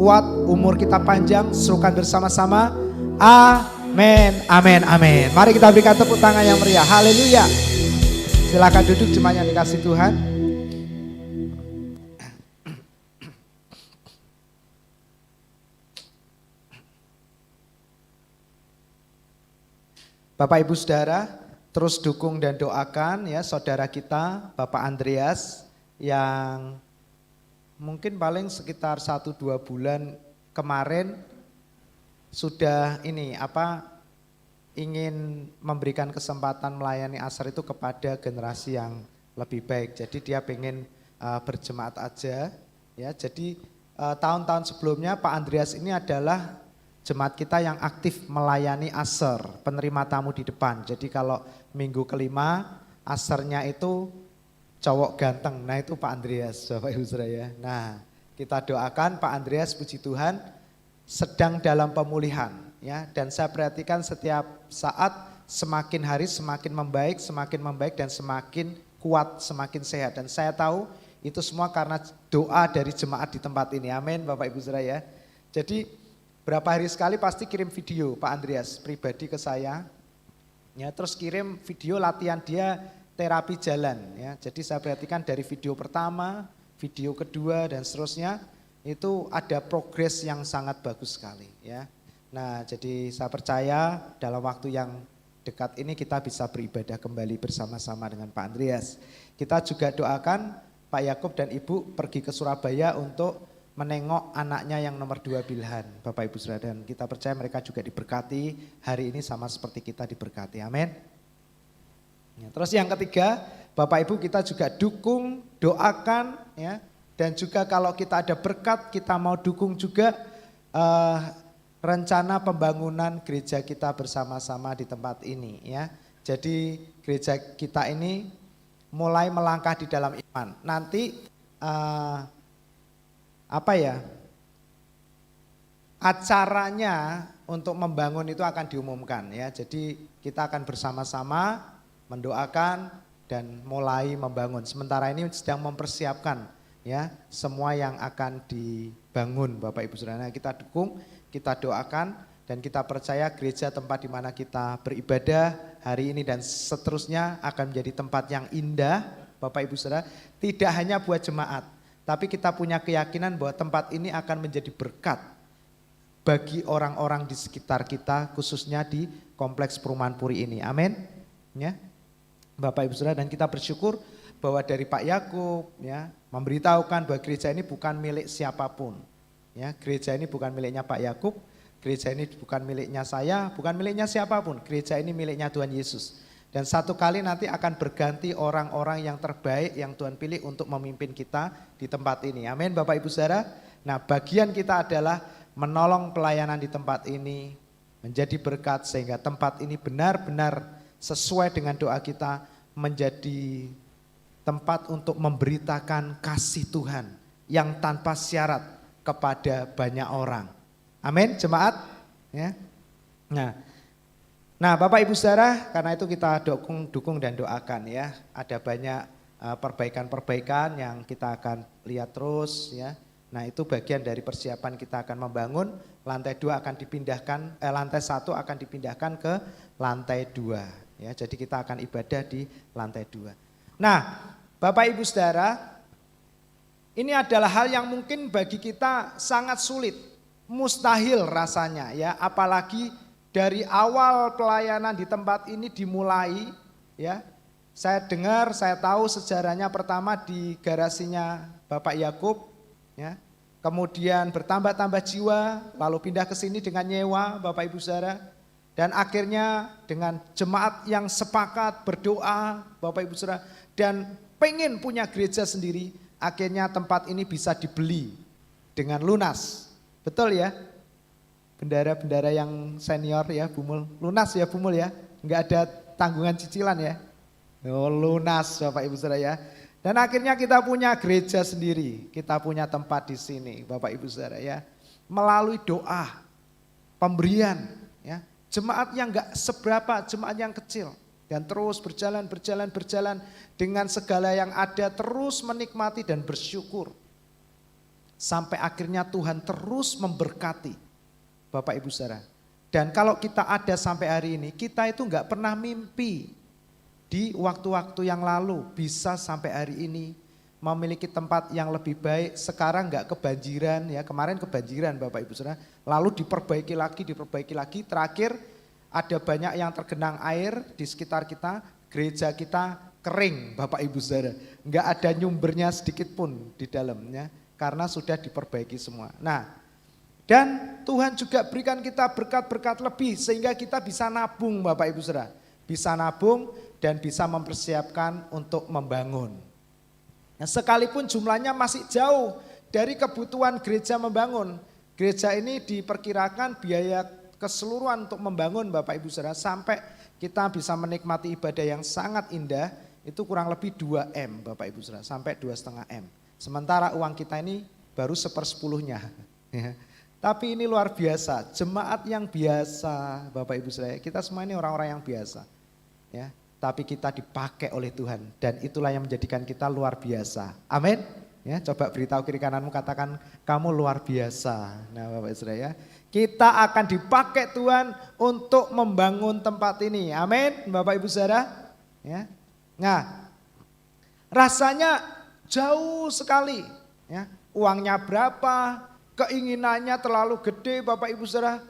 kuat, umur kita panjang, serukan bersama-sama. Amin, amin, amin. Mari kita berikan tepuk tangan yang meriah. Haleluya. Silakan duduk jemaat yang dikasih Tuhan. Bapak Ibu Saudara, terus dukung dan doakan ya saudara kita Bapak Andreas yang mungkin paling sekitar 1-2 bulan kemarin sudah ingin memberikan kesempatan melayani asar itu kepada generasi yang lebih baik. Jadi dia pengen berjemaat aja ya. Jadi tahun-tahun sebelumnya Pak Andreas ini adalah jemaat kita yang aktif melayani asar, penerima tamu di depan. Jadi kalau minggu kelima asarnya itu cowok ganteng, nah itu Pak Andreas, Bapak Ibu Saudara ya. Nah kita doakan Pak Andreas, puji Tuhan, sedang dalam pemulihan ya. Dan saya perhatikan setiap saat semakin hari semakin membaik dan semakin kuat, semakin sehat. Dan saya tahu itu semua karena doa dari jemaat di tempat ini. Amin Bapak Ibu Saudara ya. Jadi berapa hari sekali pasti kirim video Pak Andreas pribadi ke saya. Ya, terus kirim video latihan dia terapi jalan ya. Jadi saya perhatikan dari video pertama, video kedua dan seterusnya itu ada progres yang sangat bagus sekali ya. Nah, jadi saya percaya dalam waktu yang dekat ini kita bisa beribadah kembali bersama-sama dengan Pak Andreas. Kita juga doakan Pak Yakub dan Ibu pergi ke Surabaya untuk menengok anaknya yang nomor 2 Bilhan, Bapak Ibu Saudara, dan kita percaya mereka juga diberkati hari ini sama seperti kita diberkati, amin. Ya, terus yang ketiga, Bapak Ibu kita juga dukung, doakan ya, dan juga kalau kita ada berkat kita mau dukung juga rencana pembangunan gereja kita bersama-sama di tempat ini ya. Jadi gereja kita ini mulai melangkah di dalam iman. Nanti acaranya untuk membangun itu akan diumumkan ya. Jadi kita akan bersama-sama mendoakan dan mulai membangun. Sementara ini sedang mempersiapkan ya semua yang akan dibangun Bapak Ibu Saudara. Kita dukung, kita doakan dan kita percaya gereja tempat di mana kita beribadah hari ini dan seterusnya akan menjadi tempat yang indah Bapak Ibu Saudara. Tidak hanya buat jemaat, tapi kita punya keyakinan bahwa tempat ini akan menjadi berkat bagi orang-orang di sekitar kita, khususnya di kompleks perumahan Puri ini. Amin. Ya, Bapak Ibu Saudara, dan kita bersyukur bahwa dari Pak Yakub ya memberitahukan bahwa gereja ini bukan milik siapapun. Ya, gereja ini bukan miliknya Pak Yakub, gereja ini bukan miliknya saya, bukan miliknya siapapun. Gereja ini miliknya Tuhan Yesus. Dan satu kali nanti akan berganti orang-orang yang terbaik yang Tuhan pilih untuk memimpin kita di tempat ini. Amin Bapak Ibu Saudara. Nah bagian kita adalah menolong pelayanan di tempat ini menjadi berkat sehingga tempat ini benar-benar sesuai dengan doa kita menjadi tempat untuk memberitakan kasih Tuhan yang tanpa syarat kepada banyak orang. Amin jemaat. Ya. Nah Bapak Ibu Saudara, karena itu kita dukung dan doakan ya. Ada banyak perbaikan-perbaikan yang kita akan lihat terus ya. Nah itu bagian dari persiapan kita akan membangun. Lantai 2 akan dipindahkan, lantai 1 akan dipindahkan ke lantai 2 ya. Jadi kita akan ibadah di lantai 2. Nah Bapak Ibu Saudara, ini adalah hal yang mungkin bagi kita sangat sulit, mustahil rasanya ya, apalagi dari awal pelayanan di tempat ini dimulai ya. Saya dengar, saya tahu sejarahnya pertama di garasinya Bapak Yakub ya. Kemudian bertambah-tambah jiwa, lalu pindah ke sini dengan nyewa Bapak Ibu Saudara. Dan akhirnya dengan jemaat yang sepakat berdoa Bapak Ibu Saudara dan pengen punya gereja sendiri, akhirnya tempat ini bisa dibeli dengan lunas. Betul ya? Bendara-bendara yang senior ya Bumul, lunas ya Bumul ya, enggak ada tanggungan cicilan ya. Oh, lunas Bapak Ibu Saudara ya. Dan akhirnya kita punya gereja sendiri, kita punya tempat di sini Bapak Ibu Saudara ya. Melalui doa, pemberian ya, jemaat yang enggak seberapa, jemaat yang kecil. Dan terus berjalan dengan segala yang ada, terus menikmati dan bersyukur. Sampai akhirnya Tuhan terus memberkati Bapak Ibu Saudara. Dan kalau kita ada sampai hari ini, kita itu enggak pernah mimpi di waktu-waktu yang lalu bisa sampai hari ini memiliki tempat yang lebih baik. Sekarang enggak kebanjiran ya, kemarin kebanjiran Bapak Ibu Saudara. Lalu diperbaiki lagi, terakhir ada banyak yang tergenang air di sekitar kita, gereja kita kering Bapak Ibu Saudara. Enggak ada nyumbernya sedikit pun di dalamnya karena sudah diperbaiki semua. Nah, dan Tuhan juga berikan kita berkat-berkat lebih sehingga kita bisa nabung Bapak Ibu Saudara. Bisa nabung dan bisa mempersiapkan untuk membangun. Nah, sekalipun jumlahnya masih jauh dari kebutuhan gereja membangun. Gereja ini diperkirakan biaya keseluruhan untuk membangun Bapak Ibu Saudara sampai kita bisa menikmati ibadah yang sangat indah itu kurang lebih 2M Bapak Ibu Saudara, sampai 2,5 M. Sementara uang kita ini baru 1/10-nya. Ya. Tapi ini luar biasa, jemaat yang biasa Bapak Ibu Saudara, kita semua ini orang-orang yang biasa. Ya, tapi kita dipakai oleh Tuhan dan itulah yang menjadikan kita luar biasa. Amin. Ya, coba beritahu kiri kananmu, katakan kamu luar biasa. Nah, Bapak Ibu Saudara ya, kita akan dipakai Tuhan untuk membangun tempat ini. Amin, Bapak Ibu Saudara. Ya. Nah, rasanya jauh sekali. Ya, uangnya berapa? Keinginannya terlalu gede Bapak Ibu Saudara.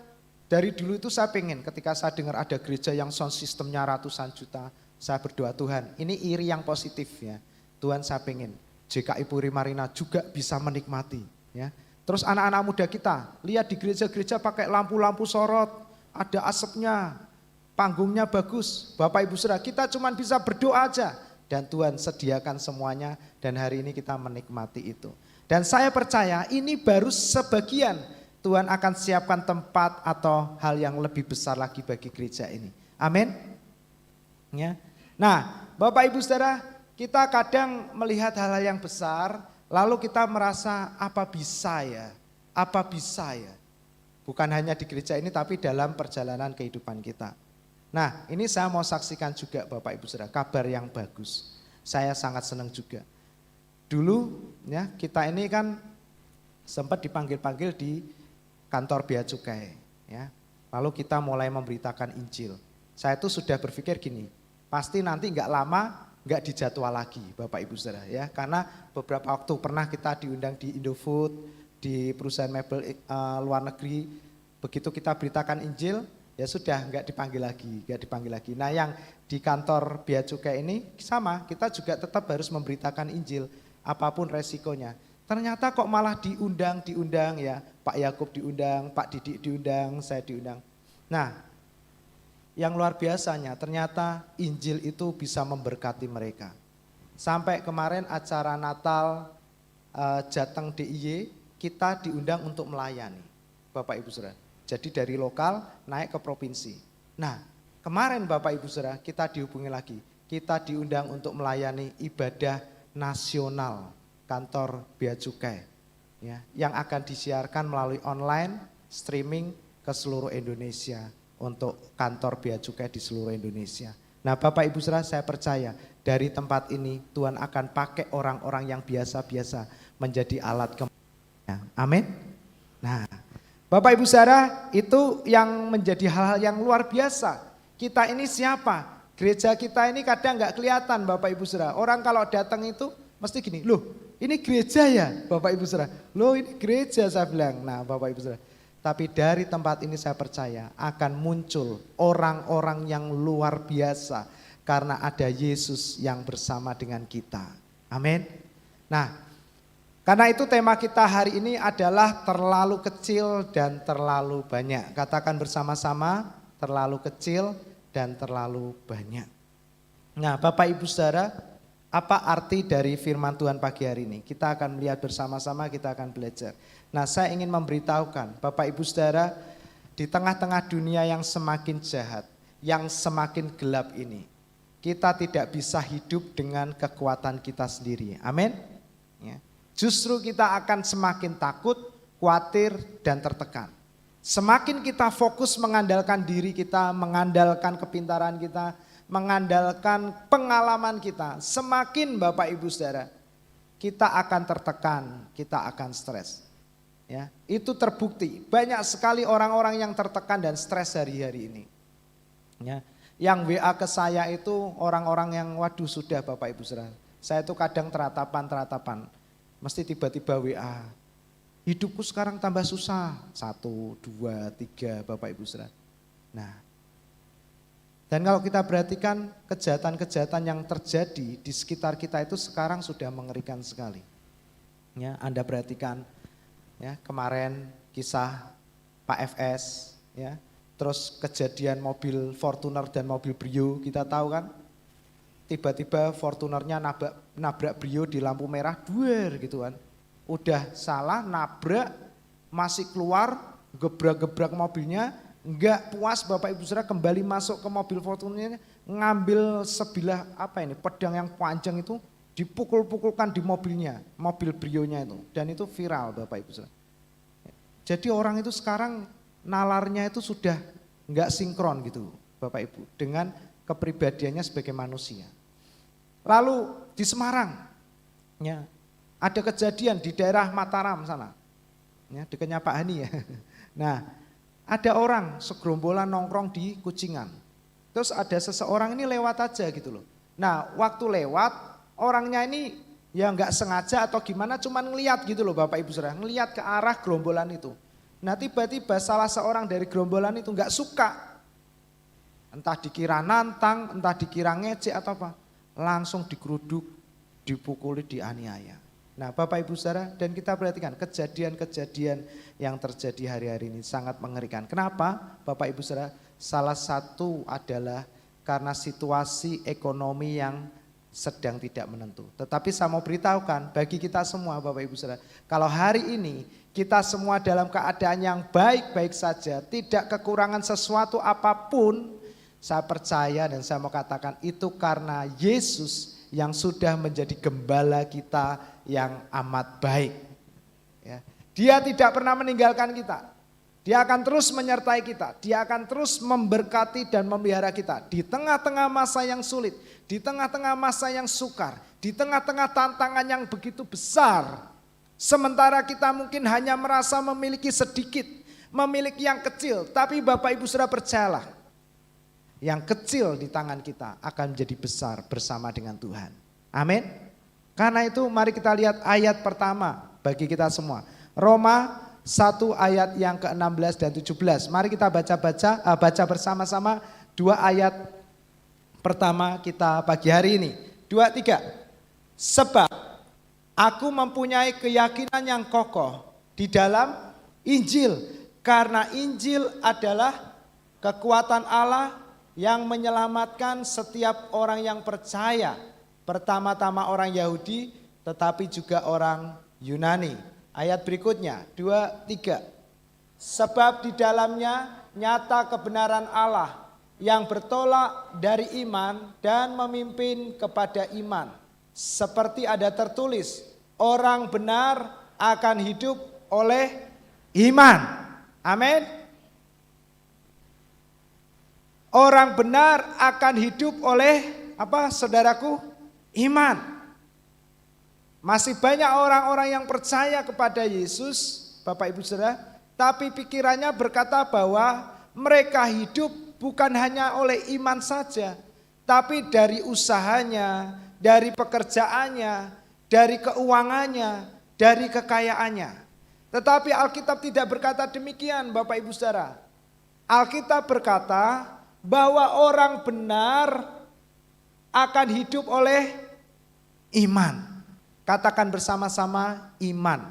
Dari dulu itu saya pengen ketika saya dengar ada gereja yang sound sistemnya ratusan juta. Saya berdoa Tuhan, ini iri yang positif ya. Tuhan saya pengen JKI Puri Marina juga bisa menikmati. Ya. Terus anak-anak muda kita, lihat di gereja-gereja pakai lampu-lampu sorot. Ada asapnya, panggungnya bagus. Bapak Ibu Saudara, kita cuma bisa berdoa aja. Dan Tuhan sediakan semuanya dan hari ini kita menikmati itu. Dan saya percaya ini baru sebagian, Tuhan akan siapkan tempat atau hal yang lebih besar lagi bagi gereja ini. Amin. Ya. Nah, Bapak Ibu Saudara, kita kadang melihat hal-hal yang besar, lalu kita merasa apa bisa ya? Apa bisa ya? Bukan hanya di gereja ini tapi dalam perjalanan kehidupan kita. Nah, ini saya mau saksikan juga Bapak Ibu Saudara, kabar yang bagus. Saya sangat senang juga. Dulu ya kita ini kan sempat dipanggil-panggil di kantor Bea Cukai ya. Lalu kita mulai memberitakan Injil. Saya tuh sudah berpikir gini, pasti nanti enggak lama enggak dijadwal lagi Bapak Ibu Saudara ya. Karena beberapa waktu pernah kita diundang di Indofood, di perusahaan mebel luar negeri. Begitu kita beritakan Injil, ya sudah enggak dipanggil lagi. Nah, yang di kantor Bea Cukai ini sama, kita juga tetap harus memberitakan Injil. Apapun resikonya. Ternyata kok malah diundang ya. Pak Yakub diundang, Pak Didik diundang, saya diundang. Nah, yang luar biasanya ternyata Injil itu bisa memberkati mereka. Sampai kemarin acara Natal Jateng DIY kita diundang untuk melayani Bapak Ibu Saudara. Jadi dari lokal naik ke provinsi. Nah, kemarin Bapak Ibu Saudara kita dihubungi lagi. Kita diundang untuk melayani ibadah nasional kantor Bea Cukai ya, yang akan disiarkan melalui online streaming ke seluruh Indonesia untuk kantor Bea Cukai di seluruh Indonesia. Nah, Bapak Ibu Saudara, saya percaya dari tempat ini Tuhan akan pakai orang-orang yang biasa-biasa menjadi alat kemuliaan. Amin. Nah, Bapak Ibu Saudara, itu yang menjadi hal-hal yang luar biasa. Kita ini siapa? Gereja kita ini kadang nggak kelihatan Bapak Ibu Saudara. Orang kalau datang itu mesti gini, loh ini gereja ya Bapak Ibu Saudara. Loh ini gereja saya bilang. Nah Bapak Ibu Saudara. Tapi dari tempat ini saya percaya akan muncul orang-orang yang luar biasa. Karena ada Yesus yang bersama dengan kita. Amin. Nah karena itu tema kita hari ini adalah terlalu kecil dan terlalu banyak. Katakan bersama-sama, terlalu kecil dan terlalu banyak. Nah Bapak Ibu Saudara, apa arti dari firman Tuhan pagi hari ini? Kita akan melihat bersama-sama, kita akan belajar. Nah saya ingin memberitahukan Bapak Ibu Saudara, di tengah-tengah dunia yang semakin jahat, yang semakin gelap ini, kita tidak bisa hidup dengan kekuatan kita sendiri. Amin. Ya. Justru kita akan semakin takut, khawatir dan tertekan. Semakin kita fokus mengandalkan diri kita, mengandalkan kepintaran kita, mengandalkan pengalaman kita, semakin Bapak Ibu Saudara, kita akan tertekan, kita akan stres. Ya, itu terbukti. Banyak sekali orang-orang yang tertekan dan stres hari-hari ini. Ya, yang WA ke saya itu orang-orang yang waduh sudah Bapak Ibu Saudara. Saya tuh kadang teratapan. Mesti tiba-tiba WA. Hidupku sekarang tambah susah. 1, 2, 3 Bapak Ibu Saudara. Nah, dan kalau kita perhatikan kejahatan-kejahatan yang terjadi di sekitar kita itu sekarang sudah mengerikan sekali. Ya, Anda perhatikan ya, kemarin kisah Pak FS, ya, terus kejadian mobil Fortuner dan mobil Brio, kita tahu kan, tiba-tiba Fortunernya nabrak Brio di lampu merah, duer gitu kan, udah salah nabrak, masih keluar, gebrak-gebrak mobilnya, enggak puas Bapak Ibu Saudara kembali masuk ke mobil Fortunernya, ngambil sebilah pedang yang panjang itu, dipukul-pukulkan di mobilnya, mobil Brio-nya itu, dan itu viral Bapak Ibu Saudara. Jadi orang itu sekarang nalarnya itu sudah enggak sinkron gitu Bapak Ibu dengan kepribadiannya sebagai manusia. Lalu di Semarang ya, ada kejadian di daerah Mataram sana, ya, dekatnya Pak Hani ya. Nah, ada orang segerombolan nongkrong di Kucingan. Terus ada seseorang ini lewat aja gitu loh. Nah, waktu lewat orangnya ini ya nggak sengaja atau gimana, cuman ngeliat gitu loh Bapak Ibu Saudara, ngeliat ke arah gerombolan itu. Nah, tiba-tiba salah seorang dari gerombolan itu nggak suka, entah dikira nantang, entah dikira ngecek atau apa, langsung digeruduk, dipukuli, dianiaya. Nah, Bapak Ibu Saudara, dan kita perhatikan kejadian-kejadian yang terjadi hari-hari ini sangat mengerikan. Kenapa Bapak Ibu Saudara? Salah satu adalah karena situasi ekonomi yang sedang tidak menentu. Tetapi saya mau beritahukan bagi kita semua Bapak Ibu Saudara, kalau hari ini kita semua dalam keadaan yang baik-baik saja, tidak kekurangan sesuatu apapun, saya percaya dan saya mau katakan itu karena Yesus yang sudah menjadi gembala kita yang amat baik. Ya. Dia tidak pernah meninggalkan kita. Dia akan terus menyertai kita. Dia akan terus memberkati dan memelihara kita. Di tengah-tengah masa yang sulit. Di tengah-tengah masa yang sukar. Di tengah-tengah tantangan yang begitu besar. Sementara kita mungkin hanya merasa memiliki sedikit. Memiliki yang kecil. Tapi Bapak Ibu Saudara percayalah. Yang kecil di tangan kita akan menjadi besar bersama dengan Tuhan. Amin. Karena itu mari kita lihat ayat pertama bagi kita semua. Roma 1 ayat yang ke-16 dan 17. Mari kita baca bersama-sama 2 ayat pertama kita pagi hari ini. 2, 3. Sebab aku mempunyai keyakinan yang kokoh di dalam Injil. Karena Injil adalah kekuatan Allah yang menyelamatkan setiap orang yang percaya. Pertama-tama orang Yahudi tetapi juga orang Yunani. Ayat berikutnya 2, 3. Sebab di dalamnya nyata kebenaran Allah yang bertolak dari iman dan memimpin kepada iman. Seperti ada tertulis, orang benar akan hidup oleh iman. Amin. Orang benar akan hidup oleh apa saudaraku? Iman. Masih banyak orang-orang yang percaya kepada Yesus, Bapak Ibu Saudara, tapi pikirannya berkata bahwa mereka hidup bukan hanya oleh iman saja, tapi dari usahanya, dari pekerjaannya, dari keuangannya, dari kekayaannya. Tetapi Alkitab tidak berkata demikian, Bapak Ibu Saudara. Alkitab berkata bahwa orang benar akan hidup oleh iman. Katakan bersama-sama iman.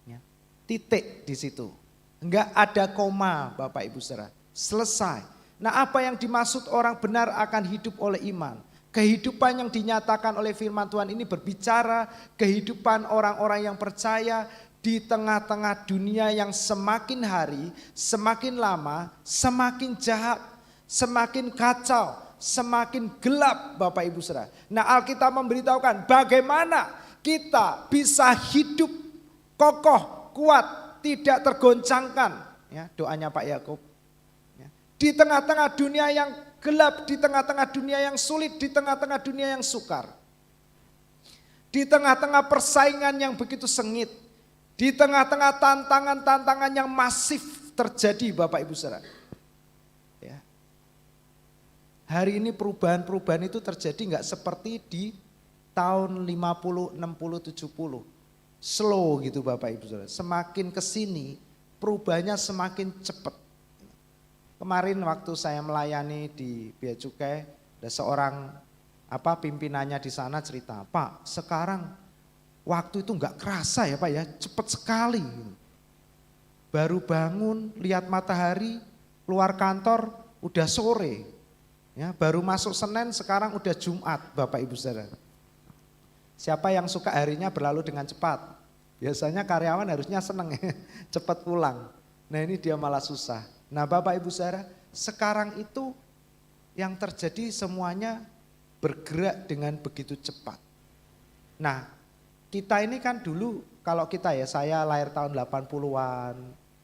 Ya, titik di situ. Enggak ada koma Bapak Ibu Saudara. Selesai. Nah, apa yang dimaksud orang benar akan hidup oleh iman? Kehidupan yang dinyatakan oleh firman Tuhan ini berbicara kehidupan orang-orang yang percaya di tengah-tengah dunia yang semakin hari, semakin lama, semakin jahat, semakin kacau, semakin gelap Bapak Ibu Saudara. Nah, Alkitab memberitahukan bagaimana kita bisa hidup kokoh, kuat, tidak tergoncangkan. Ya, doanya Pak Yakub. Ya, di tengah-tengah dunia yang gelap, di tengah-tengah dunia yang sulit, di tengah-tengah dunia yang sukar. Di tengah-tengah persaingan yang begitu sengit, di tengah-tengah tantangan-tantangan yang masif terjadi Bapak Ibu Saudara. Ya. Hari ini perubahan-perubahan itu terjadi enggak seperti di tahun 50, 60, 70. Slow gitu Bapak Ibu Saudara. Semakin kesini perubahannya semakin cepat. Kemarin waktu saya melayani di Bea Cukai, ada seorang pimpinannya di sana cerita, Pak sekarang waktu itu enggak kerasa ya Pak ya, cepat sekali. Baru bangun, lihat matahari, keluar kantor udah sore. Ya, baru masuk Senin sekarang udah Jumat Bapak Ibu Saudara. Siapa yang suka harinya berlalu dengan cepat? Biasanya karyawan harusnya seneng cepat pulang. Nah ini dia malah susah. Nah Bapak Ibu Saudara, sekarang itu yang terjadi semuanya bergerak dengan begitu cepat. Nah kita ini kan dulu, kalau kita ya, saya lahir tahun 80-an,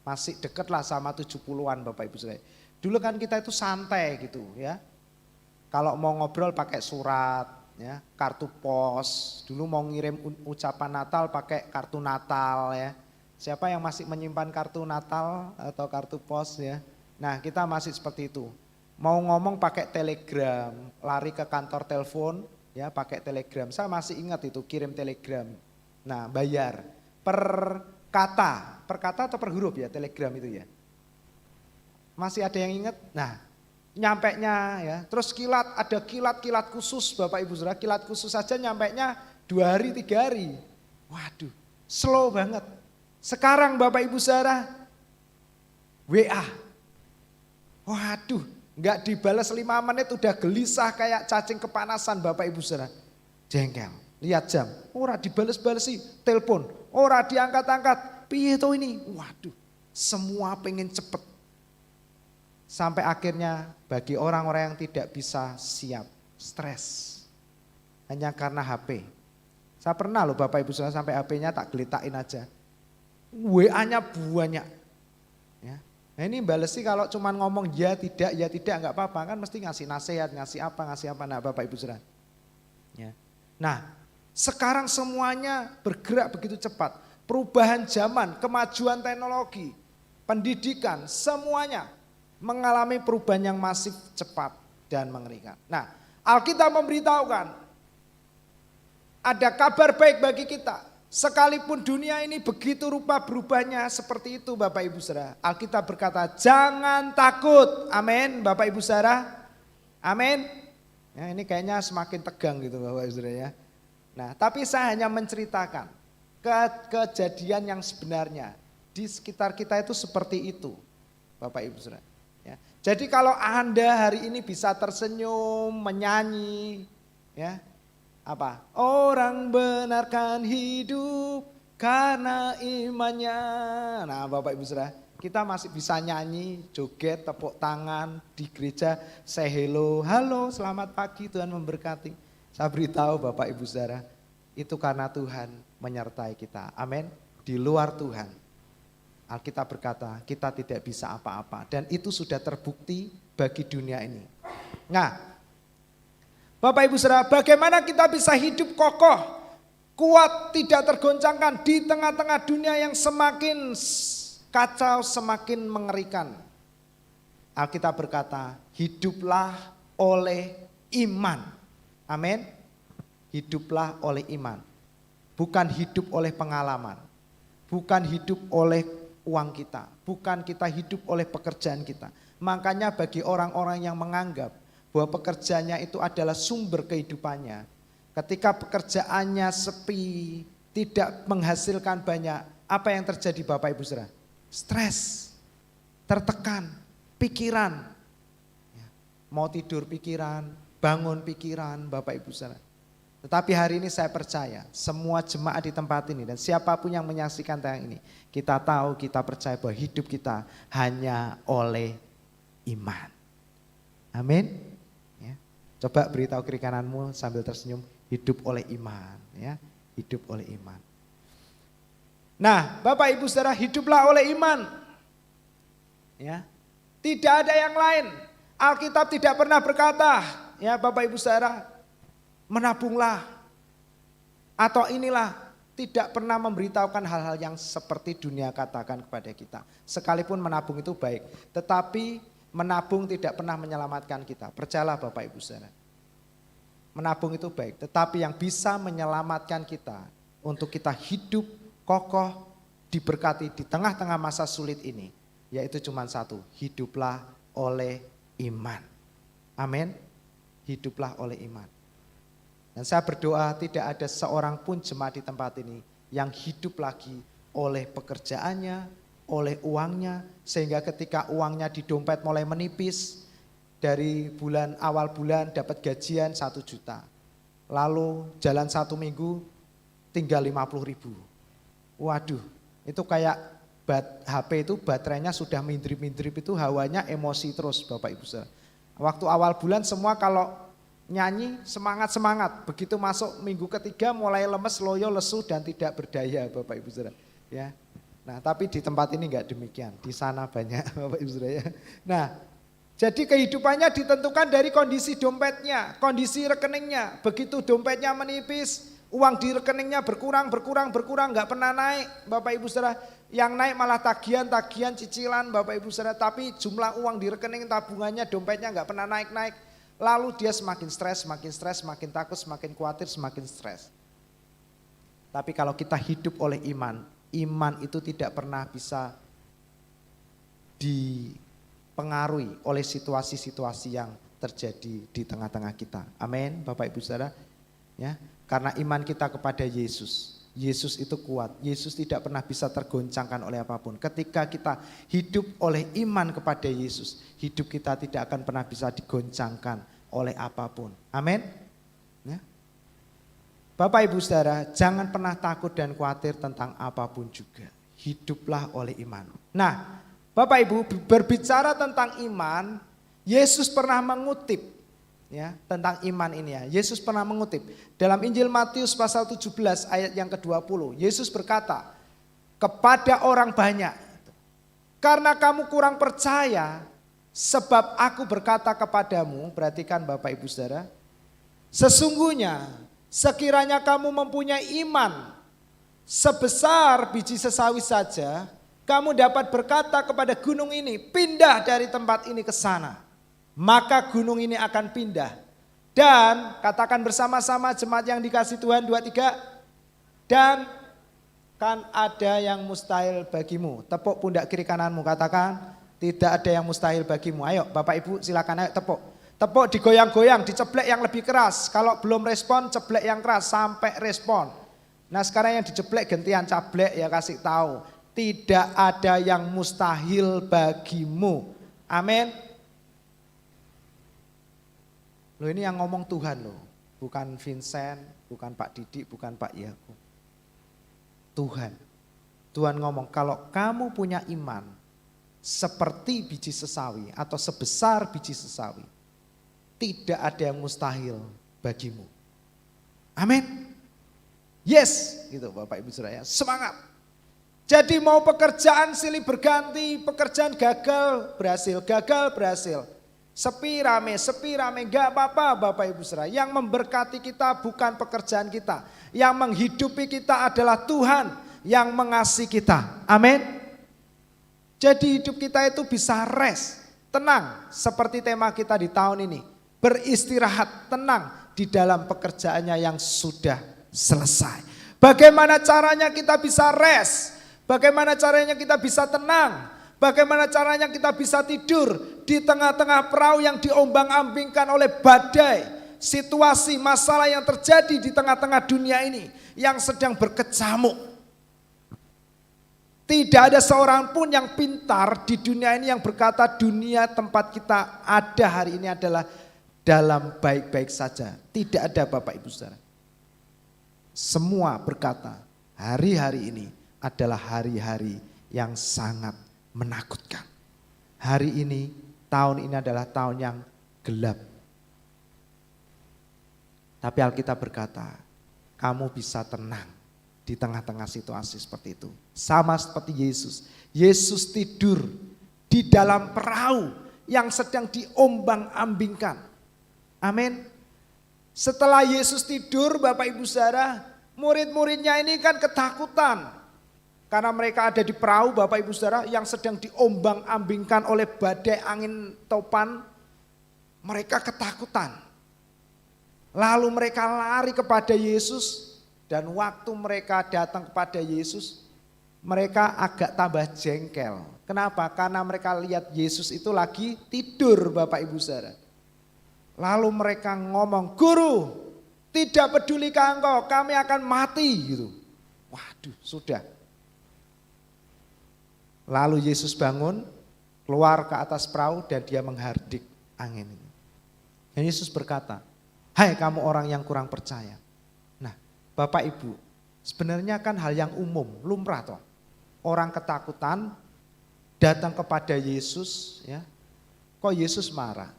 masih deket lah sama 70-an Bapak Ibu Saudara. Dulu kan kita itu santai gitu ya. Kalau mau ngobrol pakai surat, ya, kartu pos. Dulu mau ngirim ucapan Natal pakai kartu Natal ya. Siapa yang masih menyimpan kartu Natal atau kartu pos ya? Nah kita masih seperti itu. Mau ngomong pakai telegram, lari ke kantor telepon ya pakai telegram. Saya masih ingat itu kirim telegram. Nah bayar per kata atau per huruf ya telegram itu ya. Masih ada yang ingat? Nah nyampainya ya, terus ada kilat khusus Bapak Ibu Saudara, kilat khusus saja nyampainya 2 hari 3 hari. Waduh, slow banget. Sekarang Bapak Ibu Saudara, WA. Waduh, enggak dibalas 5 menit udah gelisah kayak cacing kepanasan Bapak Ibu Saudara. Jengkel, lihat jam, ora dibales-balesi, telepon, ora diangkat-angkat. Piye to ini? Waduh, semua pengen cepet. Sampai akhirnya bagi orang-orang yang tidak bisa siap, stres. Hanya karena HP. Saya pernah loh Bapak Ibu Saudara sampai HP-nya tak gelitakin aja. WA-nya banyak. Ya. Nah ini balesi kalau cuma ngomong ya tidak enggak apa-apa. Kan mesti ngasih nasihat, ngasih apa. Nah Bapak Ibu Saudara. Ya. Nah sekarang semuanya bergerak begitu cepat. Perubahan zaman, kemajuan teknologi, pendidikan, semuanya mengalami perubahan yang masif, cepat dan mengerikan. Nah, Alkitab memberitahukan ada kabar baik bagi kita. Sekalipun dunia ini begitu rupa berubahnya seperti itu Bapak Ibu Saudara. Alkitab berkata jangan takut. Amin Bapak Ibu Saudara. Amin. Ya, ini kayaknya semakin tegang gitu Bapak Ibu Saudara ya. Nah, tapi saya hanya menceritakan kejadian yang sebenarnya di sekitar kita itu seperti itu Bapak Ibu Saudara. Ya. Jadi kalau Anda hari ini bisa tersenyum, menyanyi, ya apa? Orang benarkan hidup karena imannya. Nah Bapak Ibu Saudara, kita masih bisa nyanyi, joget, tepuk tangan di gereja, say hello, halo selamat pagi Tuhan memberkati. Saya beritahu Bapak Ibu Saudara, itu karena Tuhan menyertai kita. Amin. Di luar Tuhan, Alkitab berkata kita tidak bisa apa-apa dan itu sudah terbukti bagi dunia ini. Nah, Bapak Ibu Saudara, bagaimana kita bisa hidup kokoh, kuat, tidak tergoncangkan di tengah-tengah dunia yang semakin kacau, semakin mengerikan. Alkitab berkata, hiduplah oleh iman. Amin. Hiduplah oleh iman. Bukan hidup oleh pengalaman. Bukan hidup oleh uang kita, bukan kita hidup oleh pekerjaan kita. Makanya bagi orang-orang yang menganggap bahwa pekerjaannya itu adalah sumber kehidupannya, ketika pekerjaannya sepi, tidak menghasilkan banyak, apa yang terjadi Bapak Ibu Saudara? Stres, tertekan, pikiran, mau tidur pikiran, bangun pikiran Bapak Ibu Saudara. Tetapi hari ini saya percaya semua jemaat di tempat ini dan siapapun yang menyaksikan tayang ini, kita tahu, kita percaya bahwa hidup kita hanya oleh iman. Amin. Ya. Coba beritahu kiri kananmu sambil tersenyum, hidup oleh iman. Ya. Hidup oleh iman. Nah Bapak Ibu Saudara, hiduplah oleh iman. Ya. Tidak ada yang lain. Alkitab tidak pernah berkata, ya Bapak Ibu Saudara, menabunglah, Atau inilah tidak pernah memberitahukan hal-hal yang seperti dunia katakan kepada kita. Sekalipun menabung itu baik, tetapi menabung tidak pernah menyelamatkan kita. Percayalah Bapak Ibu Saudara. Menabung itu baik, tetapi yang bisa menyelamatkan kita untuk kita hidup kokoh, diberkati di tengah-tengah masa sulit ini, yaitu cuma satu, hiduplah oleh iman. Amin. Hiduplah oleh iman. Dan saya berdoa tidak ada seorang pun jemaat di tempat ini yang hidup lagi oleh pekerjaannya, oleh uangnya, sehingga ketika uangnya di dompet mulai menipis, dari awal bulan dapat gajian 1 juta. Lalu jalan 1 minggu tinggal 50.000. Waduh, itu kayak HP itu baterainya sudah mindrip-mindrip, itu hawanya emosi terus Bapak Ibu Saudara. Waktu awal bulan semua kalau nyanyi semangat-semangat, begitu masuk minggu ketiga mulai lemes, loyo, lesu dan tidak berdaya Bapak Ibu Saudara. Ya. Nah, tapi di tempat ini enggak demikian, di sana banyak Bapak Ibu Saudara ya. Nah, jadi kehidupannya ditentukan dari kondisi dompetnya, kondisi rekeningnya. Begitu dompetnya menipis, uang di rekeningnya berkurang, enggak pernah naik Bapak Ibu Saudara. Yang naik malah tagihan, cicilan Bapak Ibu Saudara. Tapi jumlah uang di rekening tabungannya, dompetnya enggak pernah naik-naik. Lalu dia semakin stres, semakin takut, semakin khawatir, semakin stres. Tapi kalau kita hidup oleh iman, iman itu tidak pernah bisa dipengaruhi oleh situasi-situasi yang terjadi di tengah-tengah kita. Amin, Bapak Ibu Saudara. Ya, karena iman kita kepada Yesus. Yesus itu kuat. Yesus tidak pernah bisa tergoncangkan oleh apapun. Ketika kita hidup oleh iman kepada Yesus, hidup kita tidak akan pernah bisa digoncangkan oleh apapun. Amin. Ya. Bapak Ibu Saudara, jangan pernah takut dan khawatir tentang apapun juga. Hiduplah oleh iman. Nah, Bapak Ibu berbicara tentang iman, Yesus pernah mengutip ya tentang iman ini ya. Yesus pernah mengutip dalam Injil Matius pasal 17 ayat yang ke-20. Yesus berkata kepada orang banyak, karena kamu kurang percaya, sebab aku berkata kepadamu, perhatikan Bapak Ibu Saudara, sesungguhnya sekiranya kamu mempunyai iman sebesar biji sesawi saja, kamu dapat berkata kepada gunung ini, pindah dari tempat ini ke sana. Maka gunung ini akan pindah. Dan katakan bersama-sama jemaat yang dikasih Tuhan 2, 3. Dan kan ada yang mustahil bagimu. Tepuk pundak kiri kananmu, katakan tidak ada yang mustahil bagimu. Ayo Bapak Ibu silakan, ayo tepuk. Tepuk digoyang-goyang, diceblek yang lebih keras. Kalau belum respon ceblek yang keras sampai respon. Nah sekarang yang diceblek gantian cablek ya, kasih tahu. Tidak ada yang mustahil bagimu. Amin. Loh ini yang ngomong Tuhan loh, bukan Vincent, bukan Pak Didik, bukan Pak Yakub. Tuhan. Tuhan ngomong kalau kamu punya iman seperti biji sesawi atau sebesar biji sesawi, tidak ada yang mustahil bagimu. Amin. Yes, gitu Bapak Ibu Saudara ya. Semangat. Jadi mau pekerjaan silih berganti, pekerjaan gagal berhasil. Sepi rame, gak apa-apa Bapak Ibu Saudara. Yang memberkati kita bukan pekerjaan kita. Yang menghidupi kita adalah Tuhan yang mengasihi kita. Amin. Jadi hidup kita itu bisa rest, tenang. Seperti tema kita di tahun ini. Beristirahat, tenang di dalam pekerjaannya yang sudah selesai. Bagaimana caranya kita bisa rest? Bagaimana caranya kita bisa tenang? Bagaimana caranya kita bisa tidur di tengah-tengah perahu yang diombang-ambingkan oleh badai, situasi, masalah yang terjadi di tengah-tengah dunia ini yang sedang berkecamuk. Tidak ada seorang pun yang pintar di dunia ini yang berkata dunia tempat kita ada hari ini adalah dalam baik-baik saja. Tidak ada Bapak Ibu Saudara. Semua berkata hari-hari ini adalah hari-hari yang sangat menakutkan. Hari ini, tahun ini adalah tahun yang gelap. Tapi Alkitab berkata, kamu bisa tenang di tengah-tengah situasi seperti itu. Sama seperti Yesus. Yesus tidur di dalam perahu yang sedang diombang-ambingkan. Amin. Setelah Yesus tidur, Bapak Ibu Saudara, Murid-muridnya ini kan ketakutan. Karena mereka ada di perahu Bapak Ibu Saudara yang sedang diombang-ambingkan oleh badai angin topan. Mereka ketakutan. Lalu mereka lari kepada Yesus. Dan waktu mereka datang kepada Yesus, mereka agak tambah jengkel. Kenapa? Karena mereka lihat Yesus itu lagi tidur Bapak Ibu Saudara. Lalu mereka ngomong, "Guru, tidak pedulikah engkau, kami akan mati." Gitu. Waduh, sudah. Lalu Yesus bangun, keluar ke atas perahu dan dia menghardik angin ini. Dan Yesus berkata, "Hai kamu orang yang kurang percaya." Nah, Bapak Ibu, sebenarnya kan hal yang umum, lumrah toh. Orang ketakutan datang kepada Yesus, ya. Kok Yesus marah?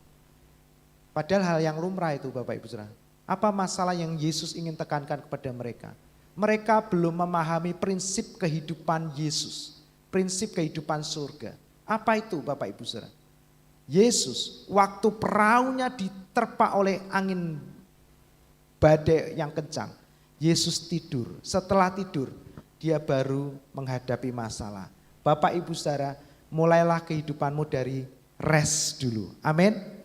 Padahal hal yang lumrah itu Bapak Ibu Saudara. Apa masalah yang Yesus ingin tekankan kepada mereka? Mereka belum memahami prinsip kehidupan Yesus, prinsip kehidupan surga. Apa itu Bapak Ibu Saudara? Yesus waktu perahunya diterpa oleh angin badai yang kencang, Yesus tidur. Setelah tidur, dia baru menghadapi masalah. Bapak Ibu Saudara, mulailah kehidupanmu dari rest dulu. Amin.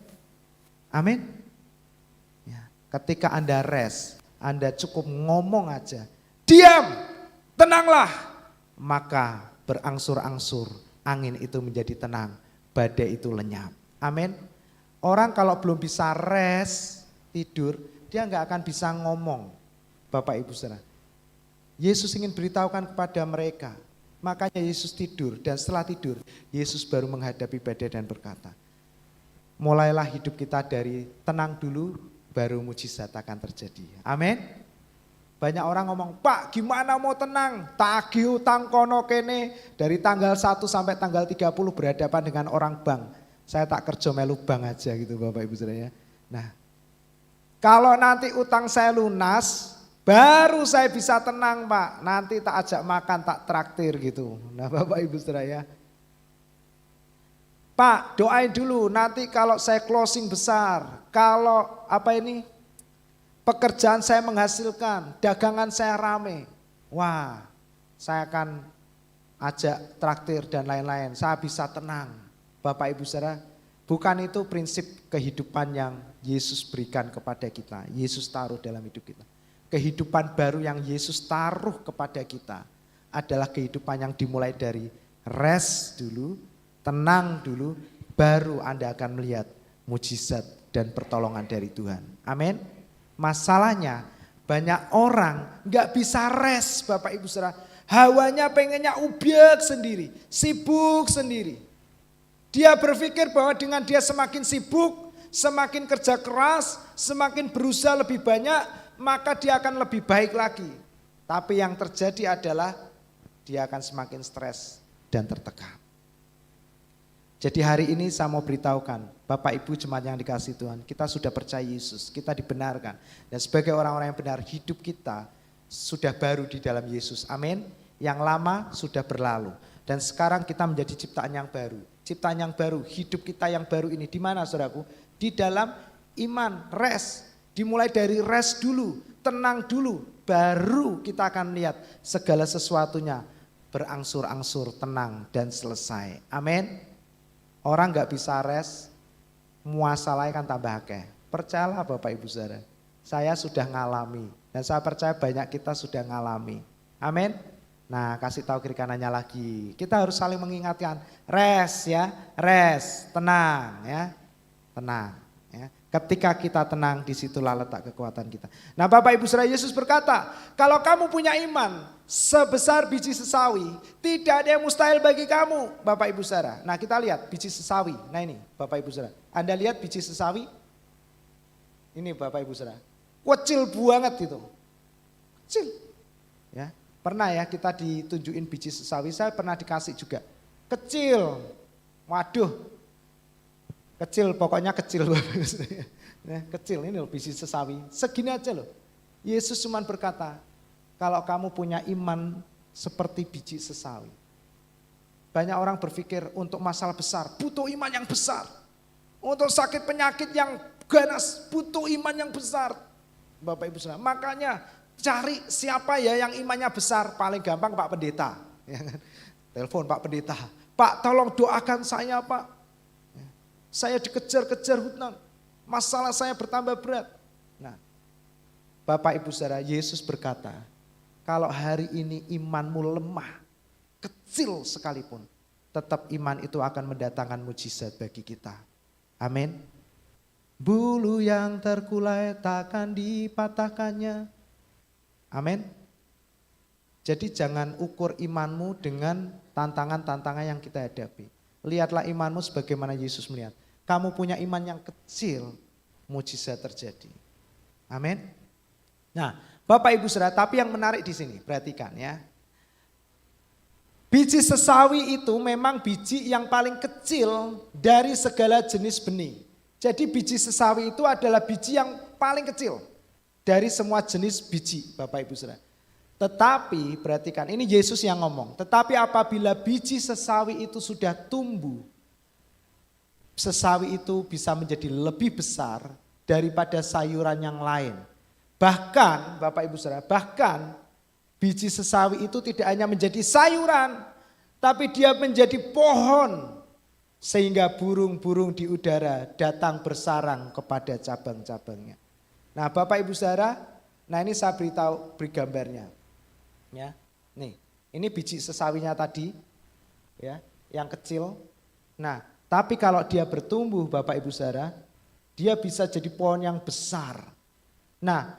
Amin. Ya, ketika Anda rest, Anda cukup ngomong aja, "Diam, tenanglah." Maka berangsur-angsur angin itu menjadi tenang, badai itu lenyap. Amin. Orang kalau belum bisa rest, tidur, dia nggak akan bisa ngomong. Bapak Ibu Saudara, Yesus ingin beritahukan kepada mereka. Makanya Yesus tidur, dan setelah tidur Yesus baru menghadapi badai dan berkata, mulailah hidup kita dari tenang dulu, baru mujizat akan terjadi. Amin. Banyak orang ngomong, "Pak, gimana mau tenang? Tagih utang kono kene dari tanggal 1 sampai tanggal 30 berhadapan dengan orang bank. Saya tak kerja melu bank aja," gitu Bapak Ibu Saudara ya. Nah, kalau nanti utang saya lunas, baru saya bisa tenang Pak. Nanti tak ajak makan, tak traktir gitu. Nah Bapak Ibu Saudara ya. "Pak, doain dulu nanti kalau saya closing besar. Kalau pekerjaan saya menghasilkan, dagangan saya rame. Wah, saya akan ajak traktir dan lain-lain. Saya bisa tenang." Bapak Ibu Saudara, bukan itu prinsip kehidupan yang Yesus berikan kepada kita. Yesus taruh dalam hidup kita. Kehidupan baru yang Yesus taruh kepada kita adalah kehidupan yang dimulai dari rest dulu, tenang dulu, baru Anda akan melihat mujizat dan pertolongan dari Tuhan. Amin. Masalahnya banyak orang gak bisa rest Bapak Ibu Saudara. Hawanya pengennya ubyek sendiri, sibuk sendiri. Dia berpikir bahwa dengan dia semakin sibuk, semakin kerja keras, semakin berusaha lebih banyak, maka dia akan lebih baik lagi. Tapi yang terjadi adalah dia akan semakin stres dan tertekan. Jadi hari ini saya mau beritahukan, Bapak Ibu jemaat yang dikasihi Tuhan, kita sudah percaya Yesus, kita dibenarkan. Dan sebagai orang-orang yang benar, hidup kita sudah baru di dalam Yesus. Amin. Yang lama sudah berlalu. Dan sekarang kita menjadi ciptaan yang baru. Ciptaan yang baru, hidup kita yang baru ini di mana saudaraku? Di dalam iman, rest. Dimulai dari rest dulu, tenang dulu, baru kita akan lihat segala sesuatunya berangsur-angsur tenang dan selesai. Amin. Orang gak bisa rest, muasalahnya kan tambah akeh. Percayalah Bapak Ibu Saudara, saya sudah ngalami dan saya percaya banyak kita sudah ngalami. Amin. Nah, kasih tahu kiri kanannya lagi. Kita harus saling mengingatkan, rest ya, rest, tenang ya, tenang. Ya. Ketika kita tenang, disitulah letak kekuatan kita. Nah Bapak Ibu Saudara, Yesus berkata, kalau kamu punya iman sebesar biji sesawi, tidak ada yang mustahil bagi kamu Bapak Ibu Saudara. Nah kita lihat biji sesawi, nah ini Bapak Ibu Saudara. Anda lihat biji sesawi, ini Bapak Ibu Saudara, kecil banget gitu, kecil. Ya, pernah ya kita ditunjukin biji sesawi, saya pernah dikasih juga, kecil, waduh. Kecil, pokoknya kecil. Nah, kecil ini loh biji sesawi, segini aja loh. Yesus cuma berkata, kalau kamu punya iman seperti biji sesawi. Banyak orang berpikir untuk masalah besar, butuh iman yang besar. Untuk sakit penyakit yang ganas, butuh iman yang besar. Bapak Ibu Saudara, makanya cari siapa ya yang imannya besar. Paling gampang Pak Pendeta. Ya kan? Telepon Pak Pendeta. Pak tolong doakan saya Pak. Saya dikejar-kejar hutan. Masalah saya bertambah berat. Nah, Bapak Ibu Saudara, Yesus berkata, kalau hari ini imanmu lemah, kecil sekalipun, tetap iman itu akan mendatangkan mujizat bagi kita. Amin. Bulu yang terkulai takkan dipatahkannya. Amin. Jadi jangan ukur imanmu dengan tantangan-tantangan yang kita hadapi. Lihatlah imanmu sebagaimana Yesus melihat. Kamu punya iman yang kecil, mujizat terjadi. Amin. Nah, Bapak Ibu Saudara, tapi yang menarik di sini, perhatikan ya. Biji sesawi itu memang biji yang paling kecil dari segala jenis benih. Jadi biji sesawi itu adalah biji yang paling kecil dari semua jenis biji, Bapak Ibu Saudara. Tetapi perhatikan, ini Yesus yang ngomong. Tetapi apabila biji sesawi itu sudah tumbuh, sesawi itu bisa menjadi lebih besar daripada sayuran yang lain. Bahkan Bapak Ibu Saudara, bahkan biji sesawi itu tidak hanya menjadi sayuran, tapi dia menjadi pohon. Sehingga burung-burung di udara datang bersarang kepada cabang-cabangnya. Nah Bapak Ibu Saudara, nah ini saya beri gambarnya. Ya, nih, ini biji sesawinya tadi, ya, yang kecil. Nah, tapi kalau dia bertumbuh Bapak Ibu Saudara, dia bisa jadi pohon yang besar. Nah,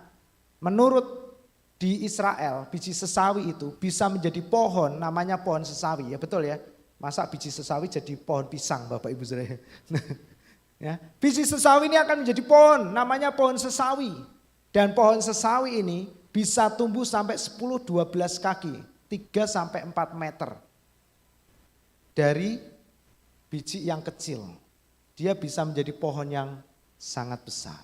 menurut di Israel biji sesawi itu bisa menjadi pohon, namanya pohon sesawi, ya betul ya. Masa biji sesawi jadi pohon pisang Bapak Ibu Saudara. Ya, biji sesawi ini akan menjadi pohon, namanya pohon sesawi. Dan pohon sesawi ini bisa tumbuh sampai 10-12 kaki, 3-4 meter. Dari biji yang kecil, dia bisa menjadi pohon yang sangat besar.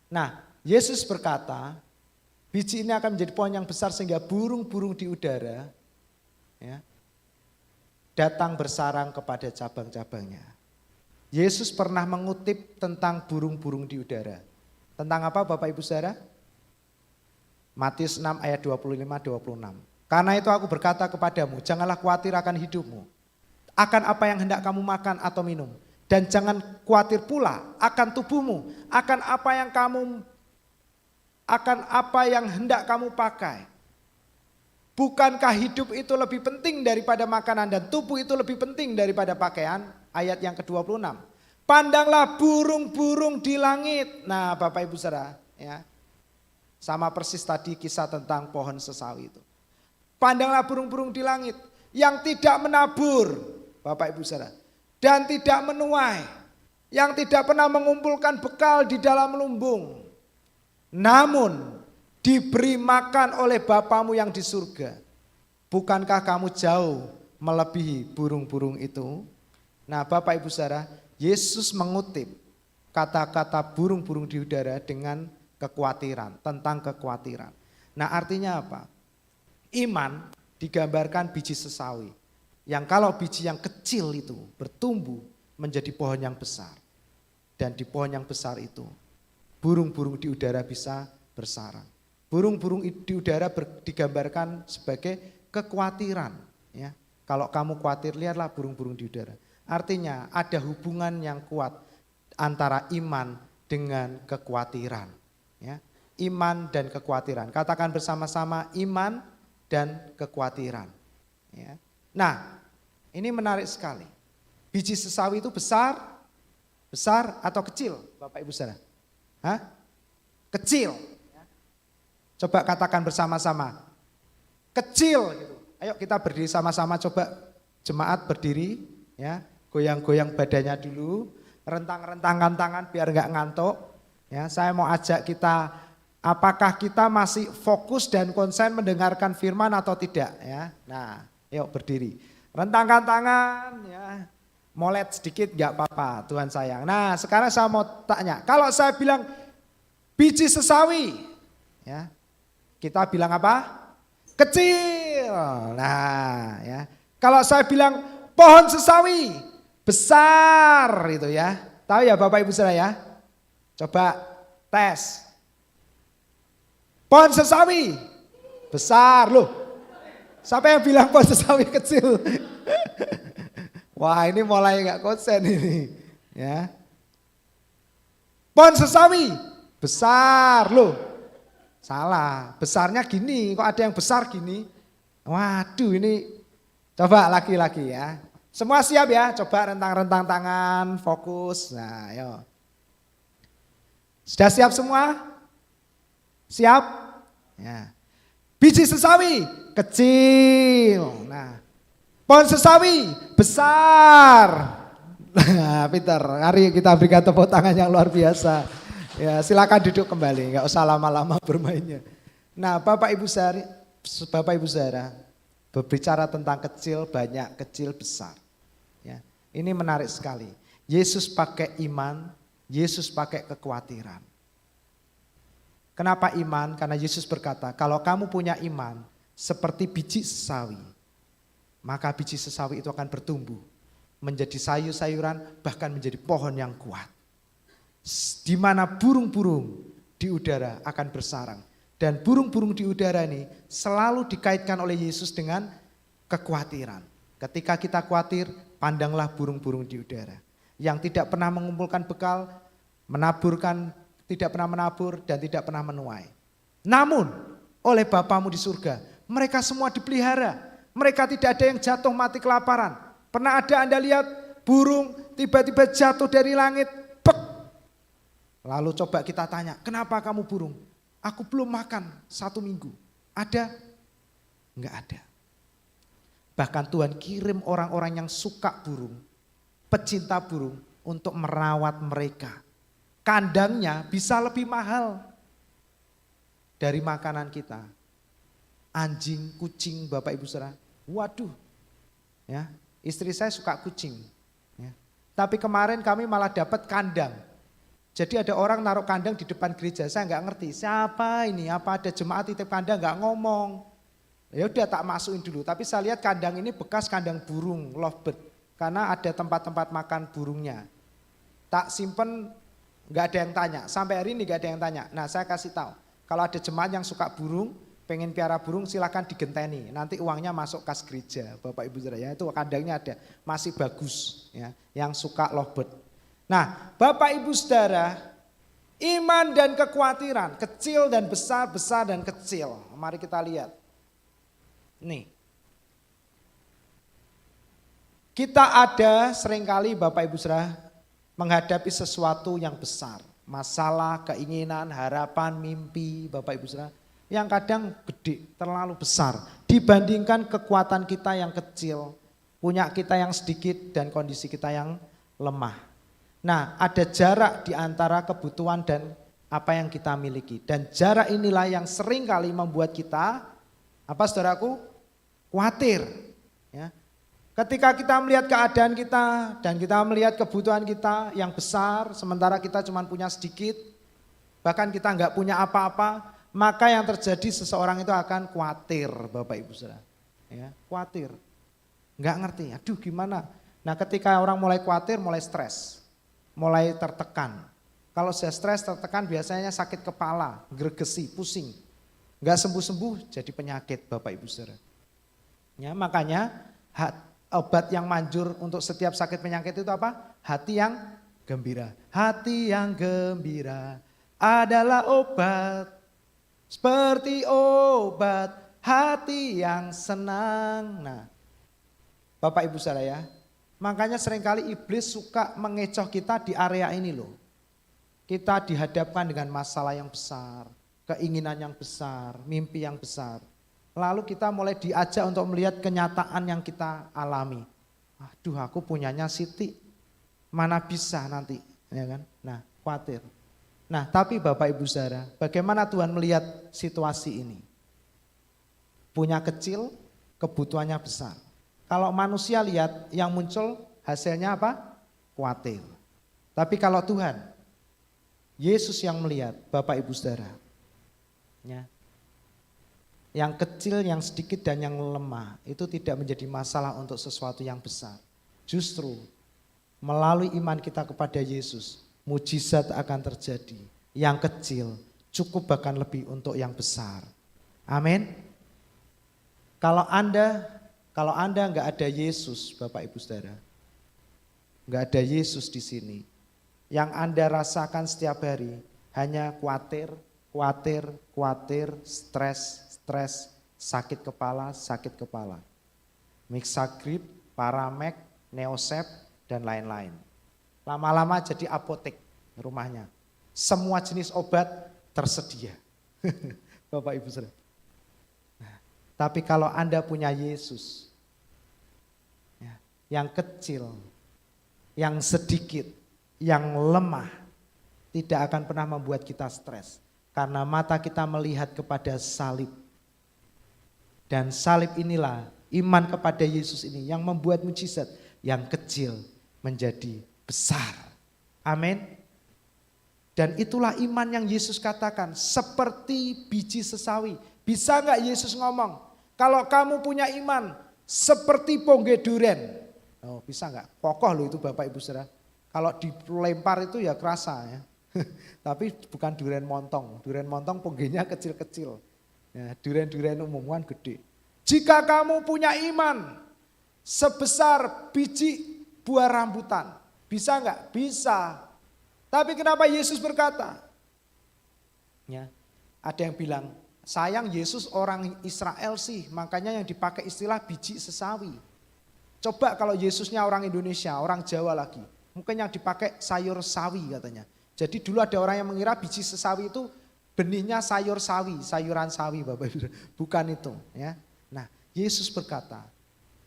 Nah, Yesus berkata, biji ini akan menjadi pohon yang besar sehingga burung-burung di udara ya, datang bersarang kepada cabang-cabangnya. Yesus pernah mengutip tentang burung-burung di udara. Tentang apa Bapak Ibu Saudara? Matius 6 ayat 25-26. Karena itu aku berkata kepadamu, janganlah khawatir akan hidupmu, akan apa yang hendak kamu makan atau minum. Dan jangan khawatir pula akan tubuhmu, akan apa yang hendak kamu pakai. Bukankah hidup itu lebih penting daripada makanan dan tubuh itu lebih penting daripada pakaian? Ayat yang ke-26. Pandanglah burung-burung di langit. Nah Bapak Ibu Saudara, ya, sama persis tadi kisah tentang pohon sesawi itu. Pandanglah burung-burung di langit yang tidak menabur, Bapak Ibu Saudara, dan tidak menuai, yang tidak pernah mengumpulkan bekal di dalam lumbung. Namun diberi makan oleh Bapamu yang di surga. Bukankah kamu jauh melebihi burung-burung itu? Nah Bapak Ibu Saudara, Yesus mengutip kata-kata burung-burung di udara dengan kekhawatiran, tentang kekhawatiran. Nah artinya apa? Iman digambarkan biji sesawi. Yang kalau biji yang kecil itu bertumbuh menjadi pohon yang besar. Dan di pohon yang besar itu burung-burung di udara bisa bersarang. Burung-burung di udara digambarkan sebagai kekhawatiran. Ya. Kalau kamu khawatir, lihatlah burung-burung di udara. Artinya ada hubungan yang kuat antara iman dengan kekhawatiran. Ya. Iman dan kekhawatiran. Katakan bersama-sama iman dan kekhawatiran. Ya. Nah ini menarik sekali. Biji sesawi itu besar atau kecil Bapak Ibu Saudara? Hah? Kecil. Coba katakan bersama-sama. Kecil gitu. Ayo kita berdiri sama-sama, coba jemaat berdiri ya. Goyang-goyang badannya dulu, rentang-rentangkan tangan biar enggak ngantuk. Ya, saya mau ajak kita, apakah kita masih fokus dan konsen mendengarkan firman atau tidak ya. Nah, yuk berdiri. Rentangkan tangan ya. Molet sedikit enggak apa-apa, Tuhan sayang. Nah, sekarang saya mau tanya, kalau saya bilang biji sesawi ya, kita bilang apa? Kecil. Nah, ya. Kalau saya bilang pohon sesawi besar itu ya. Tahu ya Bapak Ibu Saudara ya? Coba tes. Pohon sesawi besar loh. Siapa yang bilang pohon sesawi kecil? Wah, ini mulai nggak konsen ini, ya. Pohon sesawi besar loh. Salah, besarnya gini, kok ada yang besar gini? Waduh, ini coba lagi-lagi ya. Semua siap ya, coba rentang-rentang tangan, fokus. Nah, ayo. Sudah siap semua? Siap? Ya. Biji sesawi kecil. Nah, pohon sesawi besar. Nah, Peter, mari kita berikan tepuk tangan yang luar biasa. Ya, silakan duduk kembali, nggak usah lama-lama bermainnya. Nah, Bapak Ibu Saudara, berbicara tentang kecil, banyak, kecil, besar. Ya, ini menarik sekali. Yesus pakai iman, Yesus pakai kekhawatiran. Kenapa iman? Karena Yesus berkata, kalau kamu punya iman seperti biji sesawi, maka biji sesawi itu akan bertumbuh menjadi sayur-sayuran, bahkan menjadi pohon yang kuat. Di mana burung-burung di udara akan bersarang. Dan burung-burung di udara ini selalu dikaitkan oleh Yesus dengan kekhawatiran. Ketika kita khawatir, pandanglah burung-burung di udara. Yang tidak pernah mengumpulkan bekal, tidak pernah menabur dan tidak pernah menuai. Namun oleh Bapamu di surga, mereka semua dipelihara. Mereka tidak ada yang jatuh mati kelaparan. Pernah ada Anda lihat burung tiba-tiba jatuh dari langit, pek. Lalu coba kita tanya, kenapa kamu burung? Aku belum makan 1 minggu. Ada? Enggak ada. Bahkan Tuhan kirim orang-orang yang suka burung, pecinta burung untuk merawat mereka. Kandangnya bisa lebih mahal dari makanan kita. Anjing, kucing, Bapak Ibu Saudara. Waduh, ya, istri saya suka kucing. Ya. Tapi kemarin kami malah dapat kandang. Jadi ada orang naruh kandang di depan gereja, saya nggak ngerti siapa ini, apa ada jemaat titip kandang nggak ngomong. Ya udah tak masukin dulu, tapi saya lihat kandang ini bekas kandang burung, lovebird. Karena ada tempat-tempat makan burungnya. Tak simpen, nggak ada yang tanya, sampai hari ini nggak ada yang tanya. Nah saya kasih tahu, kalau ada jemaat yang suka burung, pengen piara burung silakan digenteni, nanti uangnya masuk kas gereja, Bapak Ibu Saudara. Ya, itu kandangnya ada, masih bagus ya, yang suka lovebird. Nah Bapak Ibu Saudara, iman dan kekhawatiran, kecil dan besar, besar dan kecil. Mari kita lihat. Nih. Kita ada seringkali Bapak Ibu Saudara menghadapi sesuatu yang besar. Masalah, keinginan, harapan, mimpi Bapak Ibu Saudara. Yang kadang gede, terlalu besar. Dibandingkan kekuatan kita yang kecil. Punya kita yang sedikit dan kondisi kita yang lemah. Nah ada jarak di antara kebutuhan dan apa yang kita miliki. Dan jarak inilah yang seringkali membuat kita, apa saudaraku? Khawatir. Ya. Ketika kita melihat keadaan kita dan kita melihat kebutuhan kita yang besar, sementara kita cuma punya sedikit, bahkan kita nggak punya apa-apa, maka yang terjadi seseorang itu akan khawatir, Bapak Ibu Saudara. Ya, khawatir, nggak ngerti, aduh gimana. Nah ketika orang mulai khawatir, mulai stres, mulai tertekan. Kalau sudah stres, tertekan biasanya sakit kepala, gregesi, pusing. Nggak sembuh-sembuh jadi penyakit Bapak Ibu Saudara. Ya, makanya obat yang manjur untuk setiap sakit penyakit itu apa? Hati yang gembira. Hati yang gembira adalah obat, seperti obat hati yang senang. Nah, Bapak Ibu Saudara ya, makanya seringkali iblis suka mengecoh kita di area ini loh. Kita dihadapkan dengan masalah yang besar, keinginan yang besar, mimpi yang besar. Lalu kita mulai diajak untuk melihat kenyataan yang kita alami. Aduh aku punyanya Siti, mana bisa nanti, ya kan? Nah khawatir. Nah tapi Bapak Ibu Saudara, bagaimana Tuhan melihat situasi ini? Punya kecil, kebutuhannya besar. Kalau manusia lihat yang muncul hasilnya apa? Khawatir. Tapi kalau Tuhan, Yesus yang melihat Bapak Ibu Saudara. Ya. Yang kecil, yang sedikit dan yang lemah itu tidak menjadi masalah untuk sesuatu yang besar. Justru melalui iman kita kepada Yesus, mujizat akan terjadi. Yang kecil cukup bahkan lebih untuk yang besar. Amin. Kalau Anda nggak ada Yesus, Bapak Ibu Saudara, nggak ada Yesus di sini, yang Anda rasakan setiap hari hanya khawatir, stres, sakit kepala, Mixagrip, Paramek, Neosep, dan lain-lain. Lama-lama jadi apotek rumahnya. Semua jenis obat tersedia. Bapak Ibu Saudara. Nah, tapi kalau Anda punya Yesus, ya, yang kecil, yang sedikit, yang lemah, tidak akan pernah membuat kita stres. Karena mata kita melihat kepada salib. Dan salib inilah, iman kepada Yesus ini yang membuat mujizat yang kecil menjadi besar. Amin. Dan itulah iman yang Yesus katakan, seperti biji sesawi. Bisa enggak Yesus ngomong, kalau kamu punya iman seperti pongge duren. Oh, bisa enggak? Kokoh loh itu Bapak Ibu Saudara. Kalau dilempar itu ya kerasa ya. Tapi bukan duren montong. Duren montong ponggenya kecil-kecil. Ya, duren-duren umum kan gede. Jika kamu punya iman sebesar biji buah rambutan, bisa enggak? Bisa. Tapi kenapa Yesus berkata? Ya, ada yang bilang, sayang Yesus orang Israel sih, makanya yang dipakai istilah biji sesawi. Coba kalau Yesusnya orang Indonesia, orang Jawa lagi, mungkin yang dipakai sayur sawi katanya. Jadi dulu ada orang yang mengira biji sesawi itu benihnya sayur sawi, sayuran sawi Bapak Ibu. Bukan itu ya. Nah, Yesus berkata,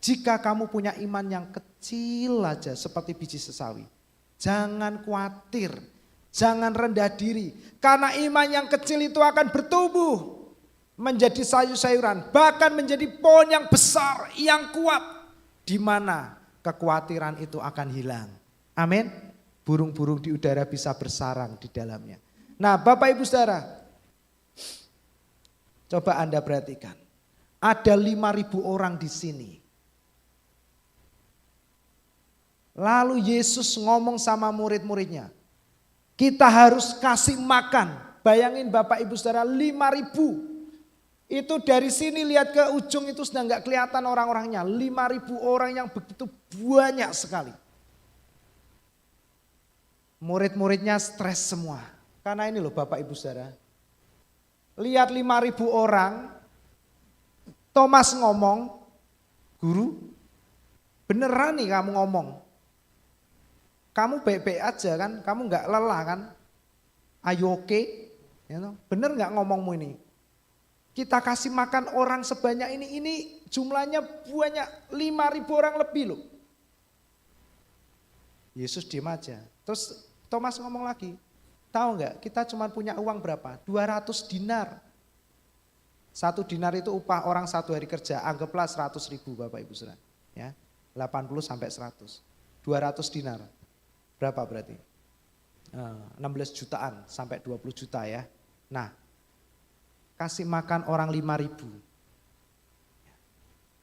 jika kamu punya iman yang kecil aja seperti biji sesawi, jangan khawatir, jangan rendah diri. Karena iman yang kecil itu akan bertumbuh menjadi sayur-sayuran, bahkan menjadi pohon yang besar, yang kuat, di mana kekhawatiran itu akan hilang. Amin. Burung-burung di udara bisa bersarang di dalamnya. Nah, Bapak Ibu Saudara, coba Anda perhatikan. Ada 5.000 orang di sini. Lalu Yesus ngomong sama murid-muridnya, kita harus kasih makan. Bayangin Bapak Ibu Saudara, 5.000. Itu dari sini lihat ke ujung itu sudah nggak kelihatan orang-orangnya. 5.000 orang yang begitu banyak sekali. Murid-muridnya stres semua. Karena ini loh Bapak Ibu Saudara. Lihat 5.000 orang. Thomas ngomong, guru beneran nih kamu ngomong. Kamu baik-baik aja kan, kamu nggak lelah kan. Ayo oke, bener nggak ngomongmu ini. Kita kasih makan orang sebanyak ini jumlahnya banyak, 5.000 orang lebih loh. Yesus diem aja. Terus Thomas ngomong lagi, tahu nggak kita cuma punya uang berapa? 200 dinar. 1 dinar itu upah orang 1 hari kerja, anggaplah 100.000 Bapak Ibu Saudara. Ya, 80 sampai 100. 200 dinar. Berapa berarti? 16 jutaan sampai 20 juta ya. Nah, kasih makan orang 5.000.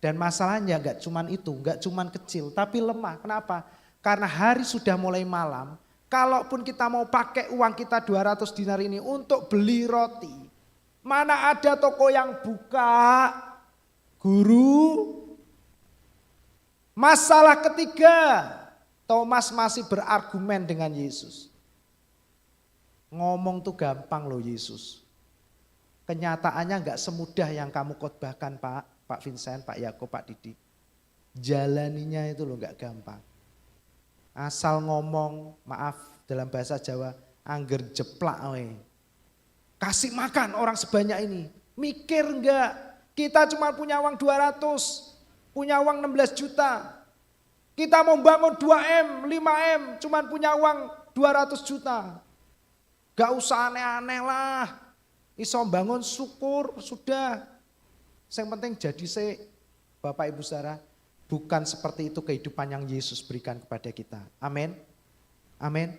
Dan masalahnya enggak cuman itu, enggak cuman kecil, tapi lemah. Kenapa? Karena hari sudah mulai malam, kalaupun kita mau pakai uang kita 200 dinar ini untuk beli roti, mana ada toko yang buka, guru. Masalah ketiga, Thomas masih berargumen dengan Yesus. Ngomong tuh gampang loh Yesus. Kenyataannya enggak semudah yang kamu khotbahkan Pak Vincent, Pak Yakob, Pak Didi. Jalaninya itu loh enggak gampang. Asal ngomong, maaf dalam bahasa Jawa, angger jeplak we. Kasih makan orang sebanyak ini. Mikir enggak? Kita cuma punya uang 200, punya uang 16 juta. Kita mau bangun 2M, 5M, cuma punya uang 200 juta. Gak usah aneh-aneh lah. Iso bangun syukur, sudah. Yang penting jadi Bapak Ibu Saudara, bukan seperti itu kehidupan yang Yesus berikan kepada kita. Amin. Amin.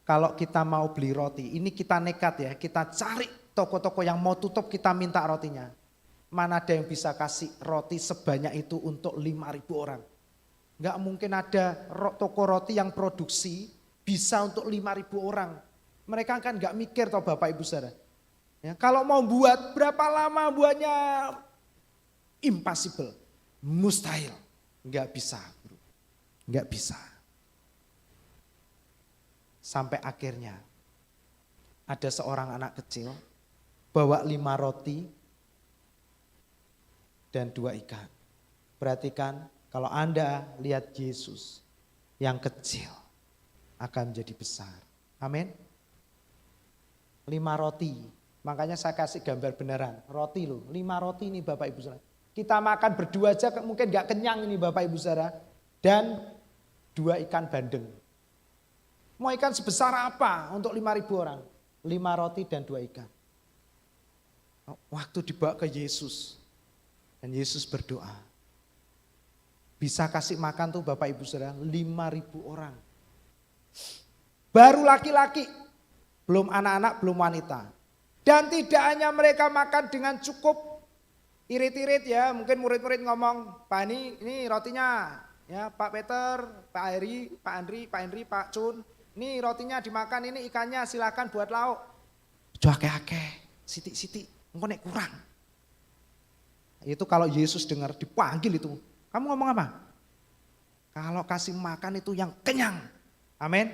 Kalau kita mau beli roti, ini kita nekat ya, kita cari toko-toko yang mau tutup, kita minta rotinya. Mana ada yang bisa kasih roti sebanyak itu untuk 5.000 orang. Enggak mungkin ada toko roti yang produksi bisa untuk 5.000 orang. Mereka kan gak mikir toh Bapak Ibu Saudara. Ya, kalau mau buat berapa lama buatnya, impossible, mustahil, nggak bisa, bro, nggak bisa. Sampai akhirnya ada seorang anak kecil bawa 5 roti dan 2 ikan. Perhatikan, kalau Anda lihat Yesus yang kecil akan menjadi besar. Amin. 5 roti. Makanya saya kasih gambar beneran, roti loh, 5 roti ini Bapak Ibu Saudara. Kita makan berdua aja mungkin gak kenyang ini Bapak Ibu Saudara. Dan 2 ikan bandeng. Mau ikan sebesar apa untuk 5.000 orang? 5 roti dan 2 ikan. Waktu dibawa ke Yesus. Dan Yesus berdoa. Bisa kasih makan tuh Bapak Ibu Saudara 5.000 orang. Baru laki-laki, belum anak-anak, belum wanita. Dan tidak hanya mereka makan dengan cukup irit-irit ya, mungkin murid-murid ngomong, Pak ini rotinya, ya Pak Peter, Pak Henry, Pak Cun, ini rotinya dimakan, ini ikannya silakan buat lauk. Ake-ake, siti-siti, engkau nek kurang. Itu kalau Yesus dengar dipanggil itu, kamu ngomong apa? Kalau kasih makan itu yang kenyang, amin.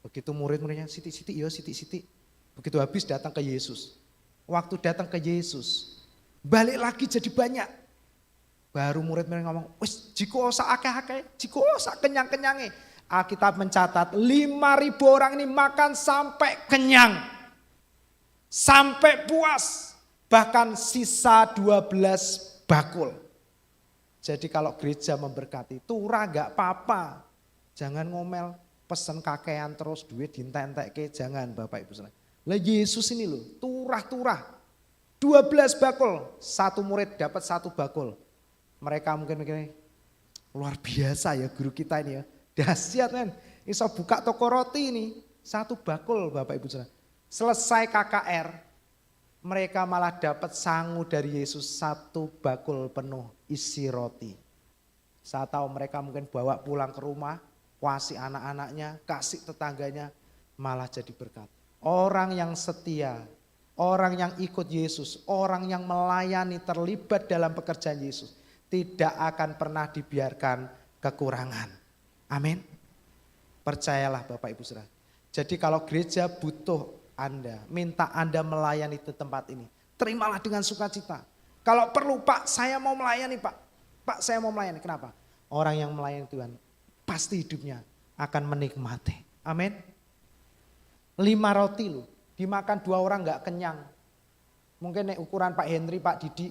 Begitu murid-muridnya, siti-siti, ya siti-siti. Begitu habis datang ke Yesus. Waktu datang ke Yesus, balik lagi jadi banyak. Baru murid-murid ngomong, wis jiko osa akeh-akeh, jiko osa kenyang-kenyange. Alkitab mencatat 5.000 orang ini makan sampai kenyang. Sampai puas. Bahkan sisa 12 bakul. Jadi kalau gereja memberkati, turah gak apa-apa. Jangan ngomel, pesen kakean terus duit dintek-entek, jangan Bapak Ibu Saudara. Lah Yesus ini loh, turah-turah. 12 bakul, 1 murid dapat 1 bakul. Mereka mungkin mikirnya, luar biasa ya guru kita ini ya. Dahsyat kan, bisa buka toko roti ini. 1 bakul Bapak Ibu Saudara. Selesai KKR, mereka malah dapat sangu dari Yesus 1 bakul penuh isi roti. Saya tahu mereka mungkin bawa pulang ke rumah, kasih anak-anaknya, kasih tetangganya, malah jadi berkat. Orang yang setia, orang yang ikut Yesus, orang yang melayani terlibat dalam pekerjaan Yesus, tidak akan pernah dibiarkan kekurangan. Amin. Percayalah Bapak Ibu Saudara. Jadi kalau gereja butuh Anda, minta Anda melayani di tempat ini, terimalah dengan sukacita. Kalau perlu Pak, saya mau melayani Pak. Pak saya mau melayani, kenapa? Orang yang melayani Tuhan, pasti hidupnya akan menikmati. Amin. 5 roti loh, dimakan 2 orang gak kenyang. Mungkin nek ukuran Pak Henry, Pak Didi,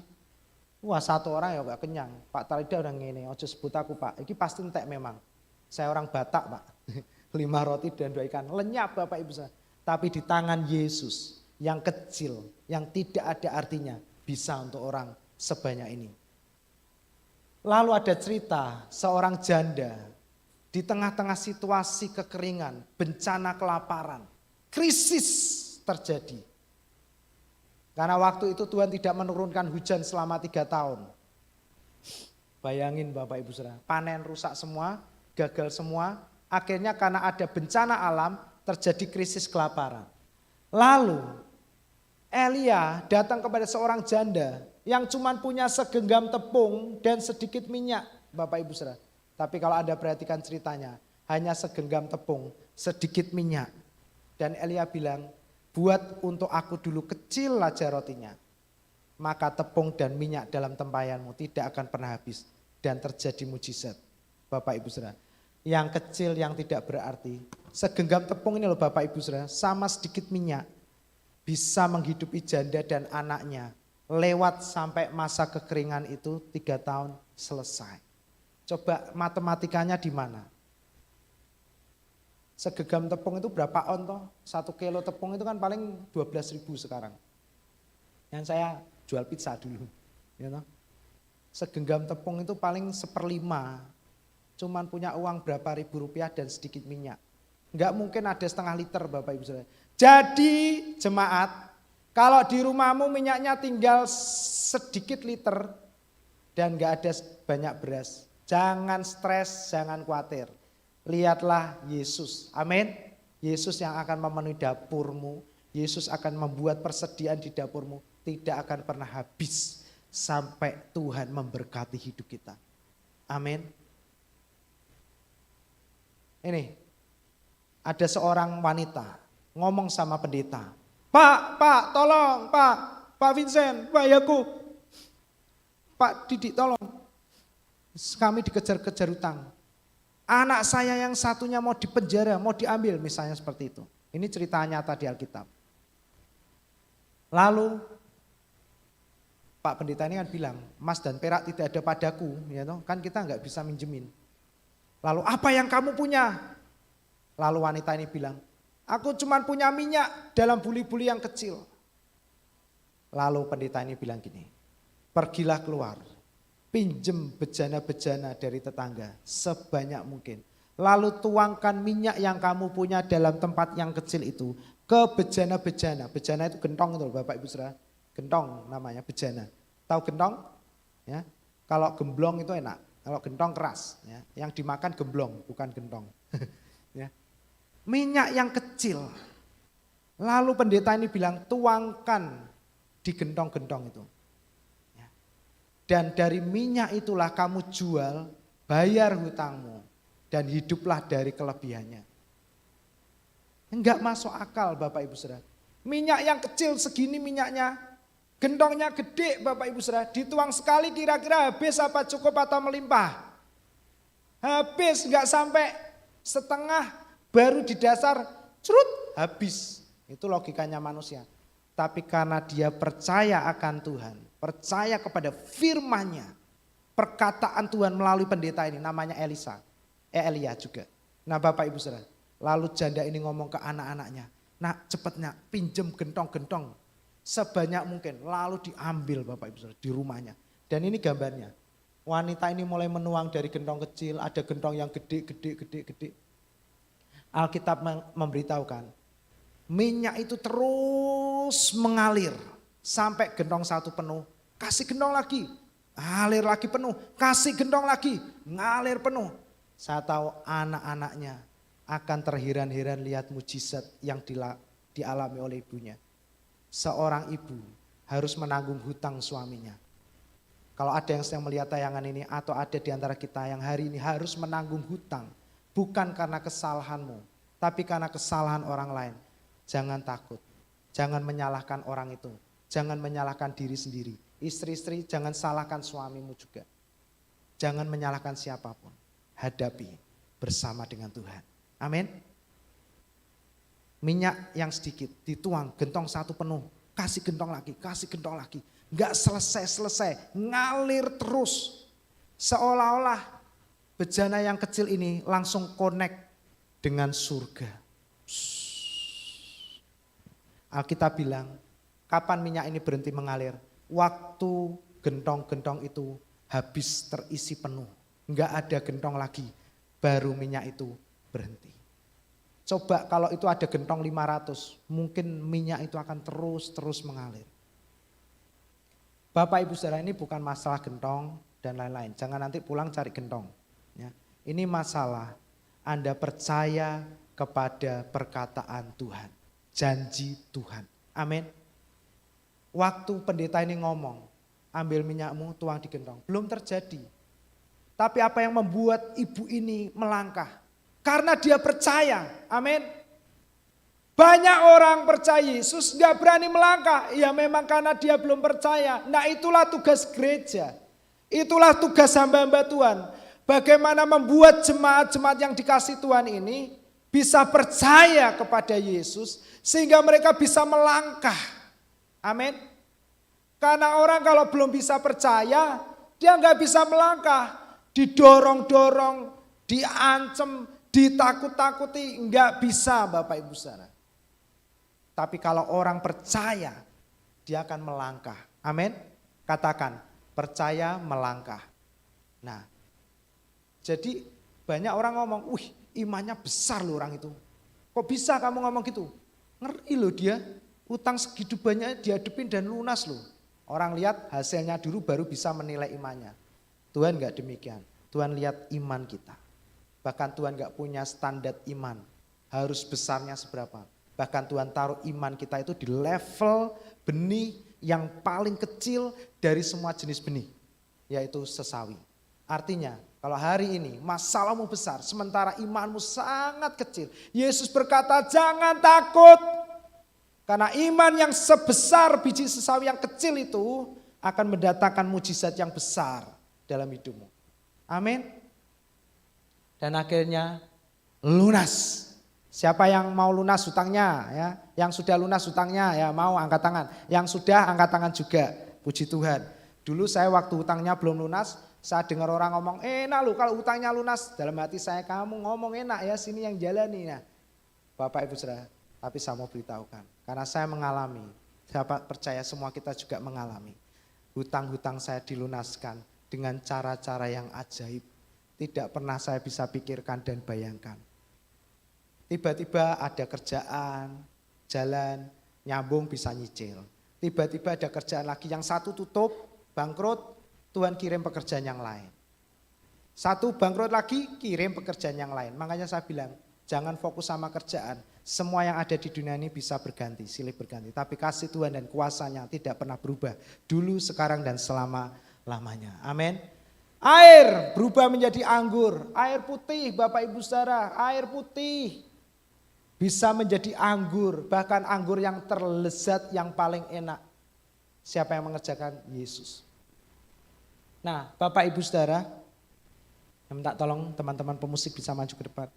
wah 1 orang ya gak kenyang. Pak Talida udah ngene, ojo sebut aku Pak, ini pasti entek memang. Saya orang Batak Pak, 5 roti dan 2 ikan, lenyap Bapak Ibu saya. Tapi di tangan Yesus yang kecil, yang tidak ada artinya, bisa untuk orang sebanyak ini. Lalu ada cerita seorang janda di tengah-tengah situasi kekeringan, bencana kelaparan. Krisis terjadi. Karena waktu itu Tuhan tidak menurunkan hujan selama 3 tahun. Bayangin Bapak Ibu Saudara, panen rusak semua, gagal semua. Akhirnya karena ada bencana alam terjadi krisis kelaparan. Lalu Elia datang kepada seorang janda yang cuma punya segenggam tepung dan sedikit minyak Bapak Ibu Saudara. Tapi kalau Anda perhatikan ceritanya, hanya segenggam tepung, sedikit minyak. Dan Elia bilang, buat untuk aku dulu kecil aja rotinya. Maka tepung dan minyak dalam tempayanmu tidak akan pernah habis. Dan terjadi mujizat. Bapak Ibu Saudara. Yang kecil yang tidak berarti. Segenggam tepung ini loh Bapak Ibu Saudara. Sama sedikit minyak. Bisa menghidupi janda dan anaknya. Lewat sampai masa kekeringan itu 3 tahun selesai. Coba matematikanya di mana? Segenggam tepung itu berapa on toh? 1 kilo tepung itu kan paling 12.000 sekarang. Yang saya jual pizza dulu. Ya toh? Segenggam tepung itu paling 1/5. Cuman punya uang berapa ribu rupiah dan sedikit minyak. Enggak mungkin ada setengah liter Bapak Ibu Saudara. Jadi jemaat, kalau di rumahmu minyaknya tinggal sedikit liter dan enggak ada banyak beras. Jangan stres, jangan khawatir. lihatlah Yesus. Amin. Yesus yang akan memenuhi dapurmu. Yesus akan membuat persediaan di dapurmu. Tidak akan pernah habis sampai Tuhan memberkati hidup kita. Amin. Ini ada seorang wanita ngomong sama pendeta. Pak, tolong, Pak Vincent, Pak Yakub, Pak Didik tolong. Kami dikejar-kejar utang. Anak saya yang satunya mau dipenjara, mau diambil misalnya seperti itu. Ini cerita nyata di Alkitab. Lalu Pak pendeta ini kan bilang, emas dan perak tidak ada padaku, ya toh, kan kita nggak bisa minjemin. Lalu apa yang kamu punya? Lalu wanita ini bilang, aku cuma punya minyak dalam buli-buli yang kecil. Lalu pendeta ini bilang gini, pergilah keluar. Pinjem bejana-bejana dari tetangga sebanyak mungkin. Lalu tuangkan minyak yang kamu punya dalam tempat yang kecil itu ke bejana-bejana. Bejana itu gentong itu Bapak Ibu Saudara. Gentong namanya bejana. Tahu gentong? Ya. Kalau gemblong itu enak. Kalau gentong keras. Ya. Yang dimakan gemblong bukan gentong. Ya. Minyak yang kecil. Lalu pendeta ini bilang tuangkan di gentong-gentong itu. Dan dari minyak itulah kamu jual, bayar hutangmu, dan hiduplah dari kelebihannya. Enggak masuk akal Bapak Ibu Saudara. Minyak yang kecil segini minyaknya, gentongnya gede Bapak Ibu Saudara. Dituang sekali kira-kira habis apa cukup atau melimpah? Habis, enggak sampai setengah, baru di dasar, curut, habis. Itu logikanya manusia. Tapi karena dia percaya akan Tuhan, percaya kepada firman-Nya, perkataan Tuhan melalui pendeta ini namanya Elia juga. Nah Bapak Ibu Saudara, lalu janda ini ngomong ke anak-anaknya, nah cepatnya pinjem gentong-gentong sebanyak mungkin, lalu diambil Bapak Ibu Saudara di rumahnya. Dan ini gambarnya, wanita ini mulai menuang dari gentong kecil, ada gentong yang gede. Alkitab memberitahukan, minyak itu terus mengalir sampai gentong satu penuh, kasih gentong lagi, ngalir lagi penuh, kasih gentong lagi, ngalir penuh. Saya tahu anak-anaknya akan terheran-heran lihat mujizat yang dialami oleh ibunya. Seorang ibu harus menanggung hutang suaminya. Kalau ada yang sedang melihat tayangan ini atau ada di antara kita yang hari ini harus menanggung hutang, bukan karena kesalahanmu, tapi karena kesalahan orang lain. Jangan takut, jangan menyalahkan orang itu, jangan menyalahkan diri sendiri. Istri-istri jangan salahkan suamimu juga. Jangan menyalahkan siapapun, hadapi bersama dengan Tuhan. Amin. Minyak yang sedikit dituang, gentong satu penuh, kasih gentong lagi, kasih gentong lagi. Enggak selesai-selesai, ngalir terus. Seolah-olah bejana yang kecil ini langsung connect dengan surga. Alkitab bilang, kapan minyak ini berhenti mengalir? Waktu gentong-gentong itu habis terisi penuh. Enggak ada gentong lagi, baru minyak itu berhenti. Coba kalau itu ada gentong 500, mungkin minyak itu akan terus mengalir. Bapak Ibu Saudara, ini bukan masalah gentong dan lain-lain. Jangan nanti pulang cari gentong. Ya. Ini masalah Anda percaya kepada perkataan Tuhan. Janji Tuhan. Amin. Waktu pendeta ini ngomong, ambil minyakmu tuang di gentong. Belum terjadi. Tapi apa yang membuat ibu ini melangkah? Karena dia percaya. Amin. Banyak orang percaya Yesus gak berani melangkah. Ya memang karena dia belum percaya. Nah itulah tugas gereja. Itulah tugas hamba-hamba Tuhan. Bagaimana membuat jemaat-jemaat yang dikasih Tuhan ini bisa percaya kepada Yesus sehingga mereka bisa melangkah. Amin. Karena orang kalau belum bisa percaya, dia nggak bisa melangkah. Didorong-dorong, diancam, ditakut-takuti, nggak bisa Bapak Ibu Saudara. Tapi kalau orang percaya, dia akan melangkah. Amin. Katakan, percaya melangkah. Nah, jadi banyak orang ngomong, wih imannya besar loh orang itu. Kok bisa kamu ngomong gitu? Ngeri loh dia, utang segitu banyak dihadepin dan lunas loh. Orang lihat hasilnya dulu baru bisa menilai imannya. Tuhan enggak demikian. Tuhan lihat iman kita. Bahkan Tuhan gak punya standar iman, harus besarnya seberapa. Bahkan Tuhan taruh iman kita itu di level benih yang paling kecil dari semua jenis benih, yaitu sesawi. Artinya kalau hari ini masalahmu besar, sementara imanmu sangat kecil, Yesus berkata jangan takut. Karena iman yang sebesar biji sesawi yang kecil itu akan mendatangkan mujizat yang besar dalam hidupmu. Amin. Dan akhirnya lunas. Siapa yang mau lunas hutangnya ya? Yang sudah lunas hutangnya ya mau angkat tangan. Yang sudah angkat tangan juga. Puji Tuhan. Dulu saya waktu hutangnya belum lunas, saya dengar orang ngomong, enak lu kalau hutangnya lunas. Dalam hati saya, kamu ngomong enak ya, sini yang jalani. Nah, Bapak Ibu Saudara, tapi saya mau beritahukan. Karena saya mengalami, saya percaya semua kita juga mengalami. Hutang-hutang saya dilunaskan dengan cara-cara yang ajaib. Tidak pernah saya bisa pikirkan dan bayangkan. Tiba-tiba ada kerjaan, jalan, nyambung bisa nyicil. Tiba-tiba ada kerjaan lagi, yang satu tutup, bangkrut, Tuhan kirim pekerjaan yang lain. Satu bangkrut lagi, kirim pekerjaan yang lain. Makanya saya bilang, jangan fokus sama kerjaan. Semua yang ada di dunia ini bisa berganti, silih berganti. Tapi kasih Tuhan dan kuasanya tidak pernah berubah. Dulu, sekarang, dan selama-lamanya. Amin. Air berubah menjadi anggur. Air putih, Bapak Ibu Saudara, air putih bisa menjadi anggur, bahkan anggur yang terlezat, yang paling enak. Siapa yang mengerjakan? Yesus. Nah, Bapak Ibu Saudara, saya minta tolong teman-teman pemusik bisa maju ke depan.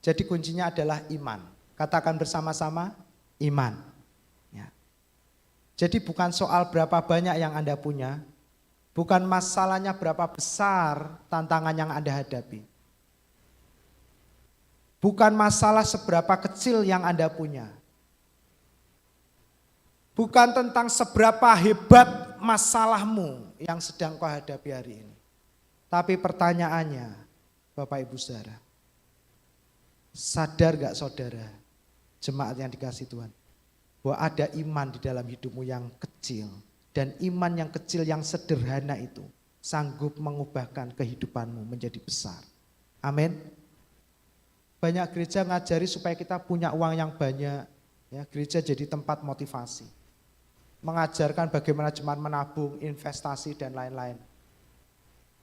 Jadi kuncinya adalah iman. Katakan bersama-sama, iman. Ya. Jadi bukan soal berapa banyak yang Anda punya, bukan masalahnya berapa besar tantangan yang Anda hadapi. Bukan masalah seberapa kecil yang Anda punya. Bukan tentang seberapa hebat masalahmu yang sedang kau hadapi hari ini. Tapi pertanyaannya, Bapak Ibu Saudara, sadar gak saudara, jemaat yang dikasih Tuhan, bahwa ada iman di dalam hidupmu yang kecil. Dan iman yang kecil yang sederhana itu sanggup mengubahkan kehidupanmu menjadi besar. Amin. Banyak gereja ngajari supaya kita punya uang yang banyak. Ya, gereja jadi tempat motivasi. Mengajarkan bagaimana jemaat menabung, investasi, dan lain-lain.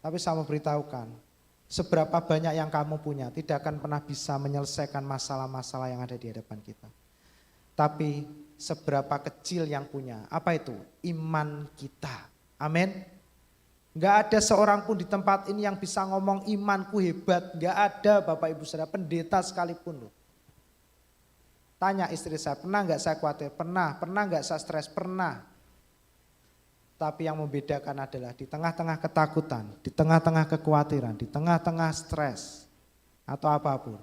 Tapi saya mau beritahukan, seberapa banyak yang kamu punya tidak akan pernah bisa menyelesaikan masalah-masalah yang ada di hadapan kita. Tapi seberapa kecil yang punya, apa itu? Iman kita. Amin. Gak ada seorang pun di tempat ini yang bisa ngomong imanku hebat. Gak ada Bapak Ibu Saudara, pendeta sekalipun loh. Tanya istri saya, pernah gak saya khawatir? Pernah gak saya stres? Pernah. Tapi yang membedakan adalah di tengah-tengah ketakutan, di tengah-tengah kekhawatiran, di tengah-tengah stres atau apapun.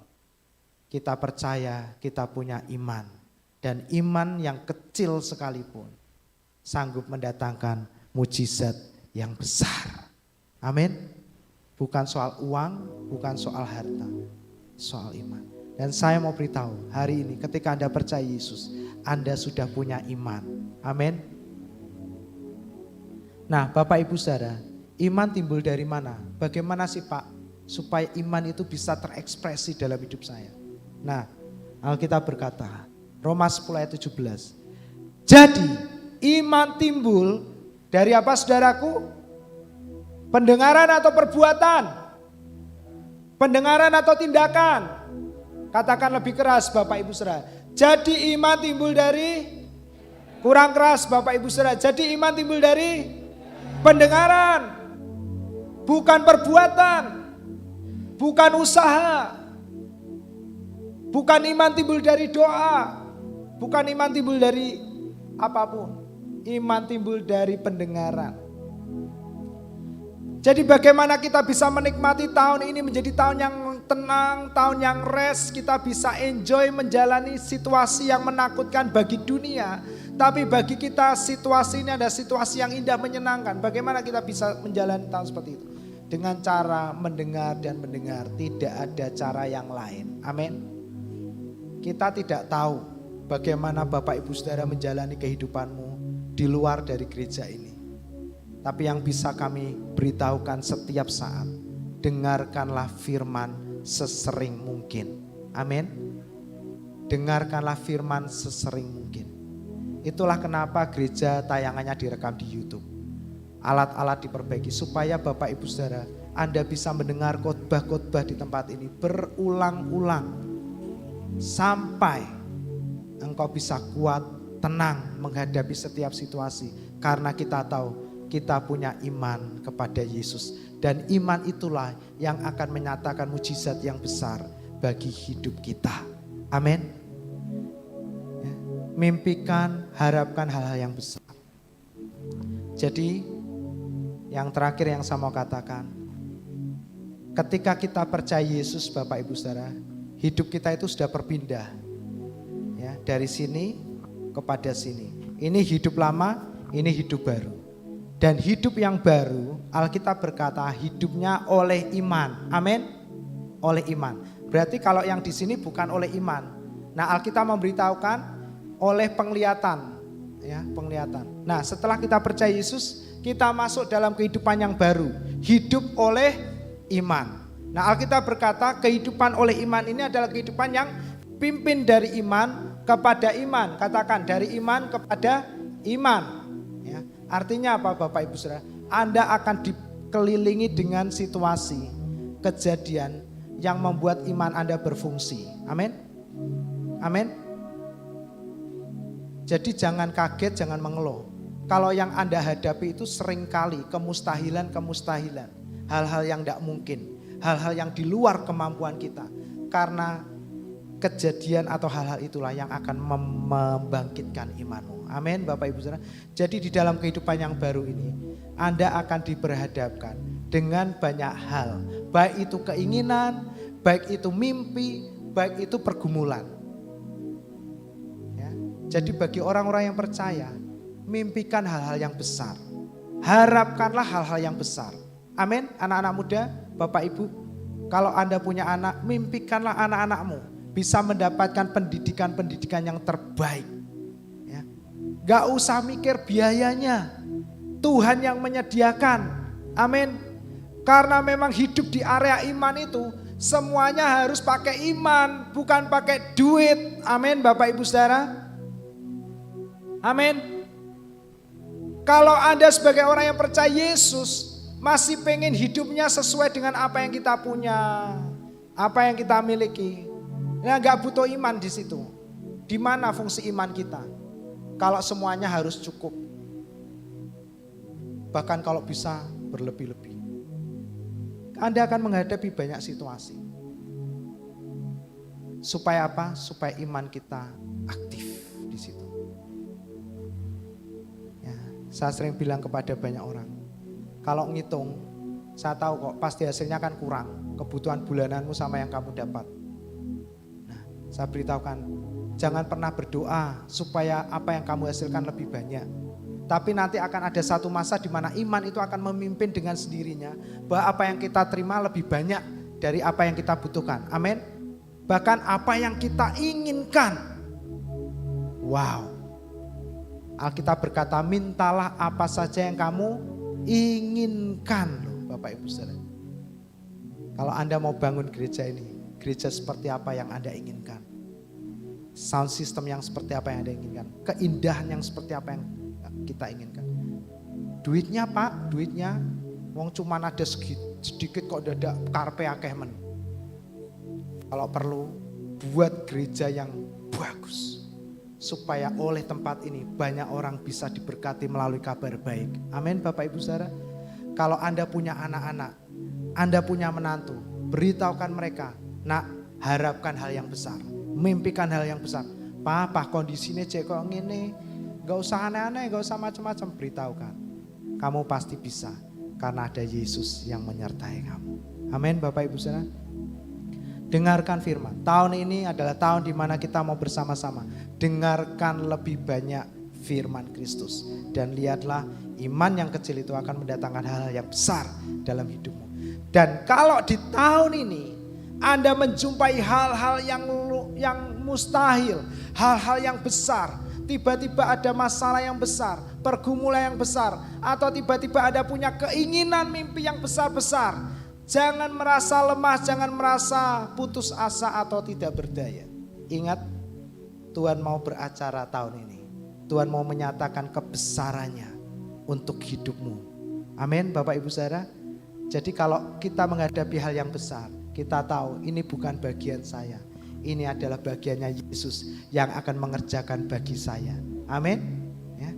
Kita percaya kita punya iman. Dan iman yang kecil sekalipun sanggup mendatangkan mujizat yang besar. Amin. Bukan soal uang, bukan soal harta, soal iman. Dan saya mau beritahu hari ini ketika Anda percaya Yesus, Anda sudah punya iman. Amin. Nah, Bapak Ibu Saudara, iman timbul dari mana? Bagaimana sih Pak supaya iman itu bisa terekspresi dalam hidup saya? Nah, Alkitab berkata, Roma 10 ayat 17. Jadi, iman timbul dari apa saudaraku? Pendengaran atau perbuatan? Pendengaran atau tindakan? Katakan lebih keras Bapak Ibu Saudara. Jadi iman timbul dari, kurang keras Bapak Ibu Saudara. Jadi iman timbul dari pendengaran. Bukan perbuatan. Bukan usaha. Bukan iman timbul dari doa. Bukan iman timbul dari apapun. Iman timbul dari pendengaran. Jadi bagaimana kita bisa menikmati tahun ini menjadi tahun yang tenang, tahun yang rest, kita bisa enjoy menjalani situasi yang menakutkan bagi dunia. Tapi bagi kita situasi ini ada situasi yang indah menyenangkan. Bagaimana kita bisa menjalani tahun seperti itu? Dengan cara mendengar dan mendengar, tidak ada cara yang lain. Amin. Kita tidak tahu bagaimana Bapak Ibu Saudara menjalani kehidupanmu di luar dari gereja ini. Tapi yang bisa kami beritahukan setiap saat, dengarkanlah firman sesering mungkin. Amin. Dengarkanlah firman sesering mungkin. Itulah kenapa gereja tayangannya direkam di YouTube. Alat-alat diperbaiki supaya Bapak Ibu Saudara, Anda bisa mendengar khotbah-khotbah di tempat ini berulang-ulang sampai engkau bisa kuat, tenang menghadapi setiap situasi. Karena kita tahu kita punya iman kepada Yesus. Dan iman itulah yang akan menyatakan mujizat yang besar bagi hidup kita. Amin. Ya. Mimpikan, harapkan hal-hal yang besar. Jadi yang terakhir yang saya mau katakan, ketika kita percaya Yesus Bapak Ibu Saudara, hidup kita itu sudah berpindah. Ya, dari sini kepada sini. Ini hidup lama, ini hidup baru. Dan hidup yang baru, Alkitab berkata hidupnya oleh iman. Amin. Oleh iman. Berarti kalau yang di sini bukan oleh iman. Nah, Alkitab memberitahukan oleh penglihatan. Ya, penglihatan. Nah, setelah kita percaya Yesus, kita masuk dalam kehidupan yang baru. Hidup oleh iman. Nah, Alkitab berkata kehidupan oleh iman ini adalah kehidupan yang pimpin dari iman kepada iman. Katakan dari iman kepada iman. Ya, artinya apa Bapak Ibu Saudara? Anda akan dikelilingi dengan situasi, kejadian yang membuat iman Anda berfungsi. Amin. Amin. Jadi jangan kaget, jangan mengeluh. Kalau yang Anda hadapi itu seringkali kemustahilan. Hal-hal yang tidak mungkin. Hal-hal yang di luar kemampuan kita. Karena kejadian atau hal-hal itulah yang akan membangkitkan imanmu. Amin Bapak Ibu Saudara. Jadi di dalam kehidupan yang baru ini, Anda akan diperhadapkan dengan banyak hal. Baik itu keinginan, baik itu mimpi, baik itu pergumulan. Ya. Jadi bagi orang-orang yang percaya, mimpikan hal-hal yang besar. Harapkanlah hal-hal yang besar. Amin. Anak-anak muda, Bapak Ibu, kalau Anda punya anak, mimpikanlah anak-anakmu bisa mendapatkan pendidikan-pendidikan yang terbaik. Ya. Gak usah mikir biayanya. Tuhan yang menyediakan. Amin. Karena memang hidup di area iman itu semuanya harus pakai iman, bukan pakai duit. Amin Bapak Ibu Saudara. Amin. Kalau Anda sebagai orang yang percaya Yesus masih pengen hidupnya sesuai dengan apa yang kita punya, apa yang kita miliki, ya nggak butuh iman di situ. Di mana fungsi iman kita? Kalau semuanya harus cukup, bahkan kalau bisa berlebih-lebih, Anda akan menghadapi banyak situasi. Supaya apa? Supaya iman kita aktif di situ. Saya sering bilang kepada banyak orang, kalau ngitung, saya tahu kok pasti hasilnya kan kurang. Kebutuhan bulananmu sama yang kamu dapat. Nah, saya beritahukan, jangan pernah berdoa supaya apa yang kamu hasilkan lebih banyak. Tapi nanti akan ada satu masa di mana iman itu akan memimpin dengan sendirinya. Bahwa apa yang kita terima lebih banyak dari apa yang kita butuhkan. Amin. Bahkan apa yang kita inginkan. Wow. Alkitab berkata, mintalah apa saja yang kamu inginkan loh Bapak Ibu Saudara. Kalau Anda mau bangun gereja ini, gereja seperti apa yang Anda inginkan? Sound system yang seperti apa yang Anda inginkan? Keindahan yang seperti apa yang kita inginkan? Duitnya Pak, duitnya wong cuman ada sedikit kok dadak karpe akeh men. Kalau perlu buat gereja yang bagus. Supaya oleh tempat ini banyak orang bisa diberkati melalui kabar baik. Amin Bapak Ibu Saudara. Kalau Anda punya anak-anak, Anda punya menantu, beritahukan mereka, nak harapkan hal yang besar. Mimpikan hal yang besar. Pak kondisinya cek kok ngene, gak usah aneh-aneh, gak usah macam-macam. Beritahukan, kamu pasti bisa. Karena ada Yesus yang menyertai kamu. Amin Bapak Ibu Saudara. Dengarkan firman. Tahun ini adalah tahun di mana kita mau bersama-sama. Dengarkan lebih banyak firman Kristus. Dan lihatlah iman yang kecil itu akan mendatangkan hal-hal yang besar dalam hidupmu. Dan kalau di tahun ini Anda menjumpai hal-hal yang mustahil. Hal-hal yang besar. Tiba-tiba ada masalah yang besar. Pergumulan yang besar. Atau tiba-tiba Anda punya keinginan mimpi yang besar-besar. Jangan merasa lemah, jangan merasa putus asa atau tidak berdaya. Ingat, Tuhan mau beracara tahun ini. Tuhan mau menyatakan kebesarannya untuk hidupmu. Amin, Bapak Ibu Saudara. Jadi kalau kita menghadapi hal yang besar, kita tahu ini bukan bagian saya. Ini adalah bagiannya Yesus yang akan mengerjakan bagi saya. Amin. Ya.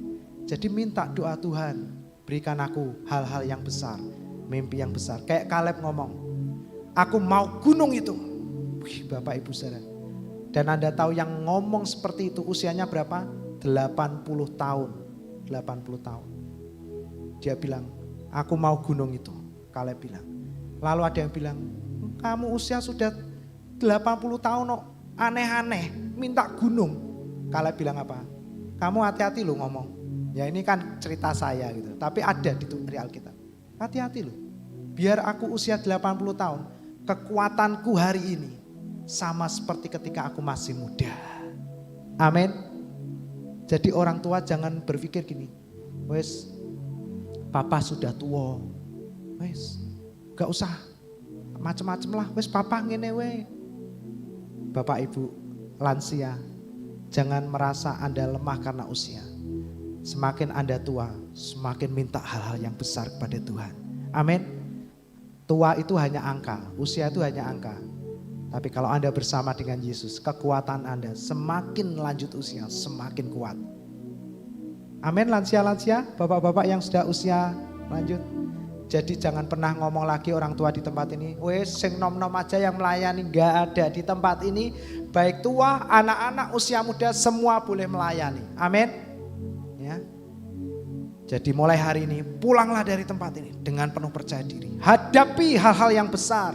Jadi minta doa Tuhan, berikan aku hal-hal yang besar, mimpi yang besar. Kayak Kaleb ngomong, aku mau gunung itu. Wih, Bapak Ibu Saudara. Dan Anda tahu yang ngomong seperti itu usianya berapa? 80 tahun. 80 tahun. Dia bilang, aku mau gunung itu. Kaleb bilang. Lalu ada yang bilang, kamu usia sudah 80 tahun kok, aneh-aneh, minta gunung. Kaleb bilang apa? Kamu hati-hati lo ngomong. Ya ini kan cerita saya gitu. Tapi ada di Alkitab. Hati-hati lo. Biar aku usia 80 tahun, kekuatanku hari ini sama seperti ketika aku masih muda. Amin. Jadi orang tua jangan berpikir gini, wes papa sudah tua, wes gak usah macem-macem lah, wes papa ngene we. Bapak Ibu lansia, jangan merasa Anda lemah karena usia. Semakin Anda tua, semakin minta hal-hal yang besar kepada Tuhan. Amin. Tua itu hanya angka, usia itu hanya angka. Tapi kalau Anda bersama dengan Yesus, kekuatan Anda semakin lanjut usia, semakin kuat. Amin, lansia-lansia, bapak-bapak yang sudah usia lanjut. Jadi jangan pernah ngomong lagi orang tua di tempat ini, wes sing nom-nom aja yang melayani, gak ada di tempat ini. Baik tua, anak-anak, usia muda, semua boleh melayani. Amin. Ya. Jadi mulai hari ini pulanglah dari tempat ini dengan penuh percaya diri. Hadapi hal-hal yang besar.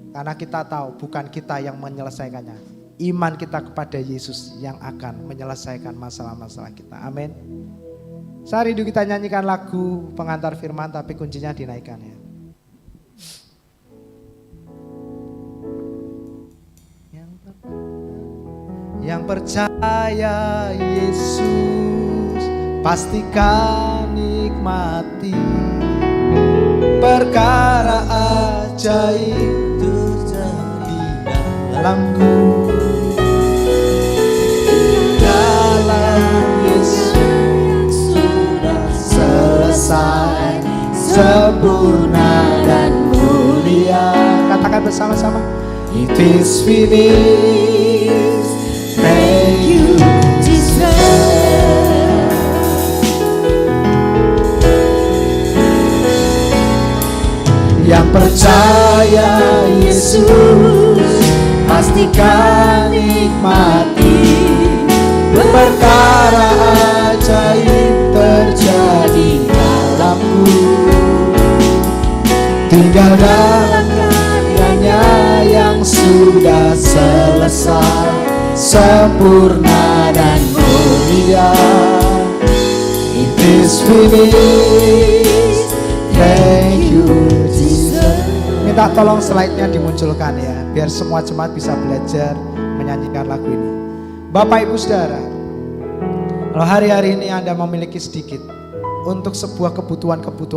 Karena kita tahu bukan kita yang menyelesaikannya. Iman kita kepada Yesus yang akan menyelesaikan masalah-masalah kita. Amin. Saya rindu kita nyanyikan lagu pengantar firman tapi kuncinya dinaikkan ya. Yang percaya Yesus pastikan nikmati perkara ajaib terjadi dalamku. Dalam Yesus sudah selesai, sempurna dan mulia. Katakan bersama-sama, it is finished. Thank you Jesus. Yang percaya Yesus pastikan nikmati perkara ajaib terjadi dalamku. Tinggal dalam karyanya yang sudah selesai, sempurna dan mulia. It is finished. Thank you Jesus. Minta tolong slide-nya dimunculkan ya, biar semua jemaat bisa belajar menyanyikan lagu ini. Bapak Ibu Saudara, kalau hari-hari ini Anda memiliki sedikit untuk sebuah kebutuhan-kebutuhan